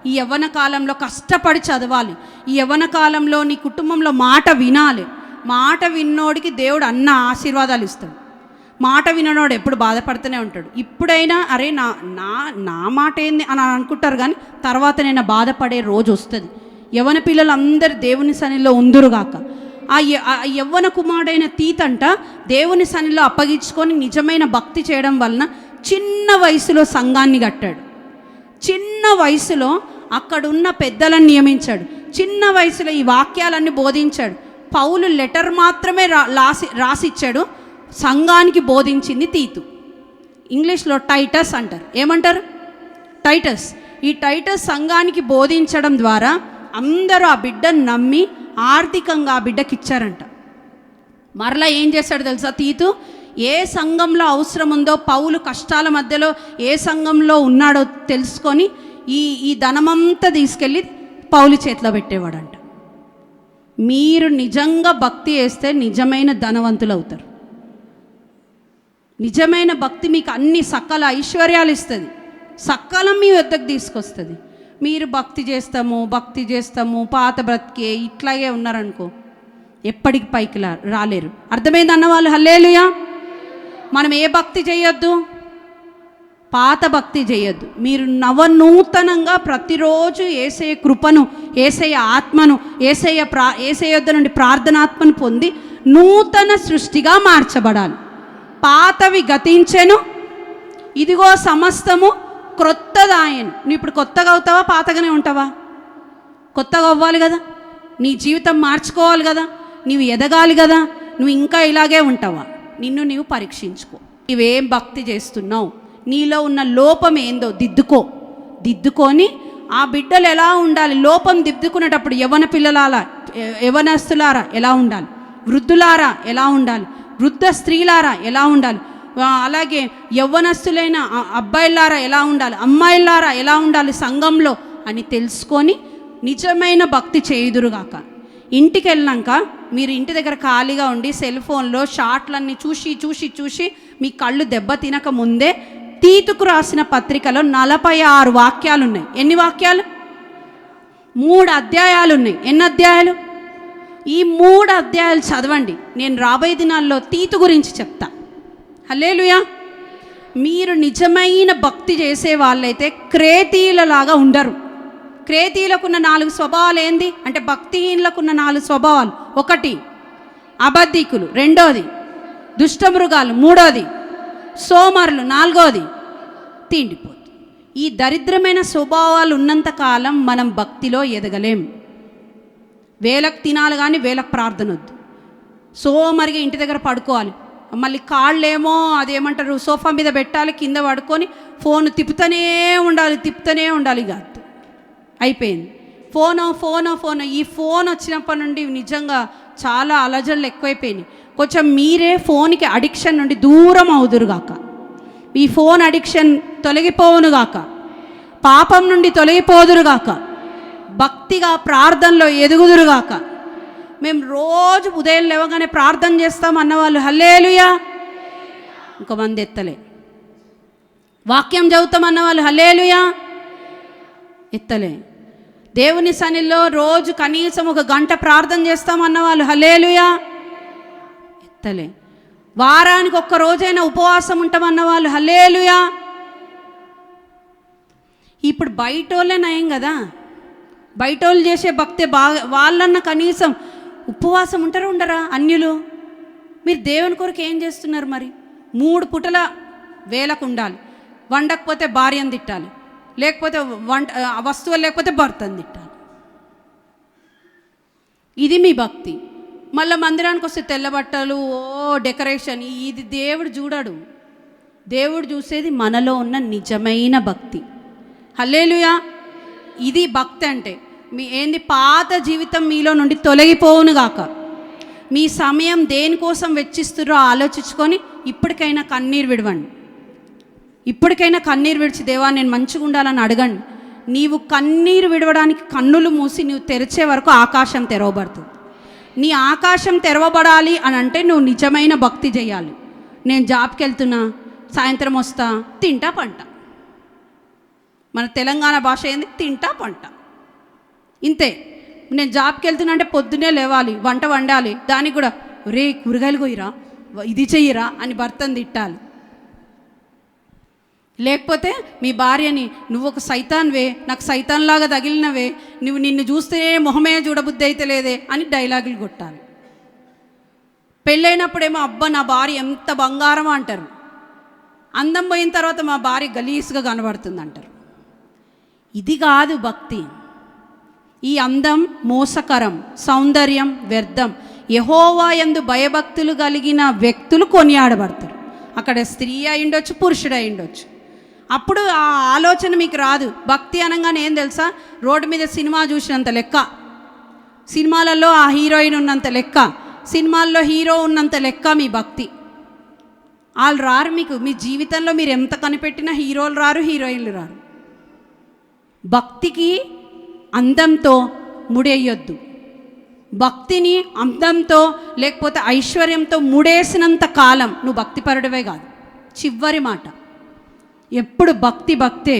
ఈ యవ్వన కాలంలో కష్టపడి చదవాలి. ఈ యవ్వన కాలంలో నీ కుటుంబంలో మాట వినాలి. మాట విన్నోడికి దేవుడు అన్న ఆశీర్వాదాలు ఇస్తాడు. మాట విననోడు ఎప్పుడు బాధపడుతూనే ఉంటాడు. ఇప్పుడైనా అరే నా మాట ఏంది అని అనుకుంటారు, కానీ తర్వాత నేను బాధపడే రోజు వస్తుంది. యవ్వన పిల్లలందరూ దేవుని సన్నిధిలో ఉందురుగాక. ఆ యవ్వన కుమారుడైన తీతంట దేవుని సన్నిధిలో అప్పగించుకొని నిజమైన భక్తి చేయడం వలన చిన్న వయసులో సంఘాన్ని కట్టాడు. చిన్న వయసులో అక్కడున్న పెద్దలను నియమించాడు. చిన్న వయసులో ఈ వాక్యాలన్నీ బోధించాడు. పౌలు లెటర్ మాత్రమే రాసిచ్చాడు, సంఘానికి బోధించింది తీతు. ఇంగ్లీష్లో టైటస్ అంటారు. ఏమంటారు? టైటస్. ఈ టైటస్ సంఘానికి బోధించడం ద్వారా అందరూ ఆ బిడ్డను నమ్మి ఆర్థికంగా ఆ బిడ్డకి ఇచ్చారంట. మరలా ఏం చేశాడు తెలుసా తీతు? ఏ సంఘంలో అవసరం ఉందో, పౌలు కష్టాల మధ్యలో ఏ సంఘంలో ఉన్నాడో తెలుసుకొని ఈ ధనమంతా తీసుకెళ్ళి పౌలు చేతిలో పెట్టేవాడంట. మీరు నిజంగా భక్తి చేస్తే నిజమైన ధనవంతులు అవుతారు. నిజమైన భక్తి మీకు అన్ని సకల ఐశ్వర్యాలు ఇస్తుంది, సకలం మీ వద్దకు తీసుకొస్తుంది. మీరు భక్తి చేస్తాము పాత బ్రతికే ఇట్లాగే ఉన్నారనుకో, ఎప్పటికి పైకి రాలేరు. అర్థమైంది అన్నవాళ్ళు హల్లెలూయా. మనం ఏ భక్తి చేయొద్దు? పాత భక్తి చేయొద్దు. మీరు నవనూతనంగా ప్రతిరోజు యేసయ్య కృపను, యేసయ్య ఆత్మను, యేసయ్య యొద్ద నుండి ప్రార్థనాత్మను పొంది నూతన సృష్టిగా మార్చబడాలి. పాతవి గతించెను, ఇదిగో సమస్తము క్రొత్తదాయను. నువ్వు ఇప్పుడు కొత్తగా అవుతావా, పాతగానే ఉంటావా? కొత్తగా అవ్వాలి కదా, నీ జీవితం మార్చుకోవాలి కదా, నీవు ఎదగాలి కదా. నువ్వు ఇంకా ఇలాగే ఉంటావా? నిన్ను నీవు పరీక్షించుకో. నీవేం భక్తి చేస్తున్నావు, నీలో ఉన్న లోపం ఏందో దిద్దుకొని ఆ బిడ్డలు ఎలా ఉండాలి. లోపం దిద్దుకునేటప్పుడు యవ్వన పిల్లలారా, యవ్వనస్తులారా ఎలా ఉండాలి, వృద్ధులారా ఎలా ఉండాలి, వృద్ధ స్త్రీలారా ఎలా ఉండాలి, అలాగే యవ్వనస్తులైన అబ్బాయిలారా ఎలా ఉండాలి, అమ్మాయిలారా ఎలా ఉండాలి సంఘంలో అని తెలుసుకొని నిజమైన భక్తి చేయుదురుగాక. ఇంటికి వెళ్ళాక మీరు ఇంటి దగ్గర ఖాళీగా ఉండి సెల్ ఫోన్లో షార్ట్లన్నీ చూసి మీ కళ్ళు దెబ్బ తినక ముందే తీతుకు రాసిన పత్రికలో 46 వాక్యాలు ఉన్నాయి. ఎన్ని వాక్యాలు? 3 అధ్యాయాలు ఉన్నాయి. ఎన్ని అధ్యాయాలు? ఈ 3 అధ్యాయాలు చదవండి. నేను రాబోయే దినాల్లో తీతు గురించి చెప్తా. హల్లెలూయా. మీరు నిజమైన భక్తి చేసే వాళ్ళైతే క్రేతీయులలాగా ఉండరు. క్రేతీయులకున్న 4 స్వభావాలు ఏంది అంటే, భక్తిహీనులకున్న 4 స్వభావాలు. 1 అబద్ధికులు, 2 దుష్టమృగాలు, 3 సోమరులు, 4 తిండిపోతు. ఈ దరిద్రమైన స్వభావాలు ఉన్నంతకాలం మనం భక్తిలో ఎదగలేం. వేలకు తినాలి కానీ వేలకు ప్రార్థన వద్దు. సోమరిగా ఇంటి దగ్గర పడుకోవాలి. మళ్ళీ కాళ్ళేమో అదేమంటారు సోఫా మీద పెట్టాలి, కింద పడుకొని ఫోన్ తిప్పుతూనే ఉండాలి. ఇక అయిపోయింది. ఫోను. ఈ ఫోన్ వచ్చినప్పటి నుండి నిజంగా చాలా అలజడులు ఎక్కువైపోయినాయి. కొంచెం మీరే ఫోన్కి అడిక్షన్ నుండి దూరం అవుదురుగాక, ఈ ఫోన్ అడిక్షన్ తొలగిపోవునుగాక, పాపం నుండి తొలగిపోదురుగాక, భక్తిగా ప్రార్థనలో ఎదుగుదురుగాక. మేము రోజు ఉదయం లేవగానే ప్రార్థన చేస్తాం అన్నవాళ్ళు హల్లేలుయా, ఇంకొంతమంది ఎత్తలే. వాక్యం చదువుతాం అన్నవాళ్ళు హల్లేలుయా, ఎత్తలే. దేవుని సన్నిధిలో రోజు కనీసం 1 గంట ప్రార్థన చేస్తాం అన్నవాళ్ళు హల్లేలుయా, ఎత్తలే. వారానికి 1 రోజైనా ఉపవాసం ఉంటామన్న వాళ్ళు హల్లేలుయా. ఇప్పుడు బయటోళ్ళే నయం కదా, బయటోళ్ళు చేసే భక్తే బాగా. వాళ్ళన్న కనీసం ఉపవాసం ఉంటారా ఉండరా అన్యులు? మీరు దేవుని కొరకు ఏం చేస్తున్నారు మరి? 3 పూటల వేలకు ఉండాలి, వండకపోతే భార్యను తిట్టాలి, లేకపోతే వస్తువులు లేకపోతే భర్తను తిట్టాలి. ఇది మీ భక్తి. మళ్ళీ మందిరానికి వస్తే తెల్లబట్టలు, డెకరేషన్. ఇది దేవుడు చూడడు. దేవుడు చూసేది మనలో ఉన్న నిజమైన భక్తి. హల్లేలుయా. ఇది భక్తి అంటే. మీ ఏంది పాత జీవితం మీలో నుండి తొలగిపోవునుగాక. మీ సమయం దేనికోసం వెచ్చిస్తురో ఆలోచించుకొని ఇప్పటికైనా కన్నీరు విడవండి. ఇప్పటికైనా కన్నీరు విడిచి దేవా నేను మంచిగా ఉండాలని అడగండి. నీవు కన్నీరు విడవడానికి కన్నులు మూసి నువ్వు తెరిచే వరకు ఆకాశం తెరవబడుతుంది. నీ ఆకాశం తెరవబడాలి అని అంటే నువ్వు నిజమైన భక్తి చేయాలి. నేను జాబ్కి వెళ్తున్నా, సాయంత్రం వస్తా, తింటా పంట. మన తెలంగాణ భాష ఏంది? తింటా పంట, ఇంతే. నేను జాబ్కి వెళ్తున్నా అంటే పొద్దునే లేవాలి, వంట వండాలి, దానికి కూడా రే కూరగాయలు కొయ్యరా, ఇది చెయ్యరా అని భర్తను తిట్టాలి. లేకపోతే మీ భార్యని నువ్వు ఒక సైతాన్వే, నాకు సైతాన్లాగా తగిలినవే, నిన్ను చూస్తే మొహమే చూడబుద్ధి అయితే లేదే అని డైలాగులు కొట్టాలి. పెళ్ళైనప్పుడేమో అబ్బా నా భార్య ఎంత బంగారం అంటారు, అందం పోయిన తర్వాత మా భార్య గలీజ్గా కనబడుతుంది అంటారు. ఇది కాదు భక్తి. ఈ అందం మోసకరం, సౌందర్యం వ్యర్థం. యెహోవా యందు భయభక్తులు కలిగిన వ్యక్తులు కొనియాడబడతారు. అక్కడ స్త్రీ అయిండొచ్చు, పురుషుడు అయిండొచ్చు. అప్పుడు ఆ ఆలోచన మీకు రాదు. భక్తి అనగానే ఏం తెలుసా? రోడ్డు మీద సినిమా చూసినంత లెక్క, సినిమాలలో ఆ హీరోయిన్ ఉన్నంత లెక్క, సినిమాల్లో హీరో ఉన్నంత లెక్క మీ భక్తి. వాళ్ళు రారు మీకు. మీ జీవితంలో మీరు ఎంత కనిపెట్టినా హీరోలు రారు, హీరోయిన్లు రారు. భక్తికి అందంతో ముడేయొద్దు. భక్తిని అందంతో లేకపోతే ఐశ్వర్యంతో ముడేసినంత కాలం నువ్వు భక్తిపరుడివే కాదు. చివరి మాట ఎప్పుడు భక్తి భక్తే,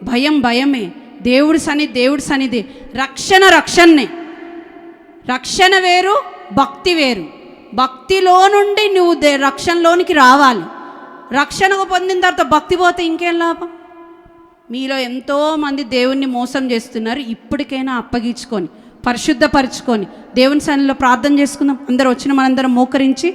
భయం భయమే, దేవుడి సన్నిధి. రక్షణనే. రక్షణ వేరు, భక్తి వేరు. భక్తిలో నుండి నువ్వు రక్షణలోనికి రావాలి. రక్షణకు పొందిన తర్వాత భక్తి పోతే ఇంకేం లాభం? మీలో ఎంతోమంది దేవుణ్ణి మోసం చేస్తున్నారు. ఇప్పటికైనా అప్పగించుకొని పరిశుద్ధపరచుకొని దేవుని సన్నిధిలో ప్రార్థన చేసుకుందాం. అందరూ వచ్చిన మనందరం మోకరించి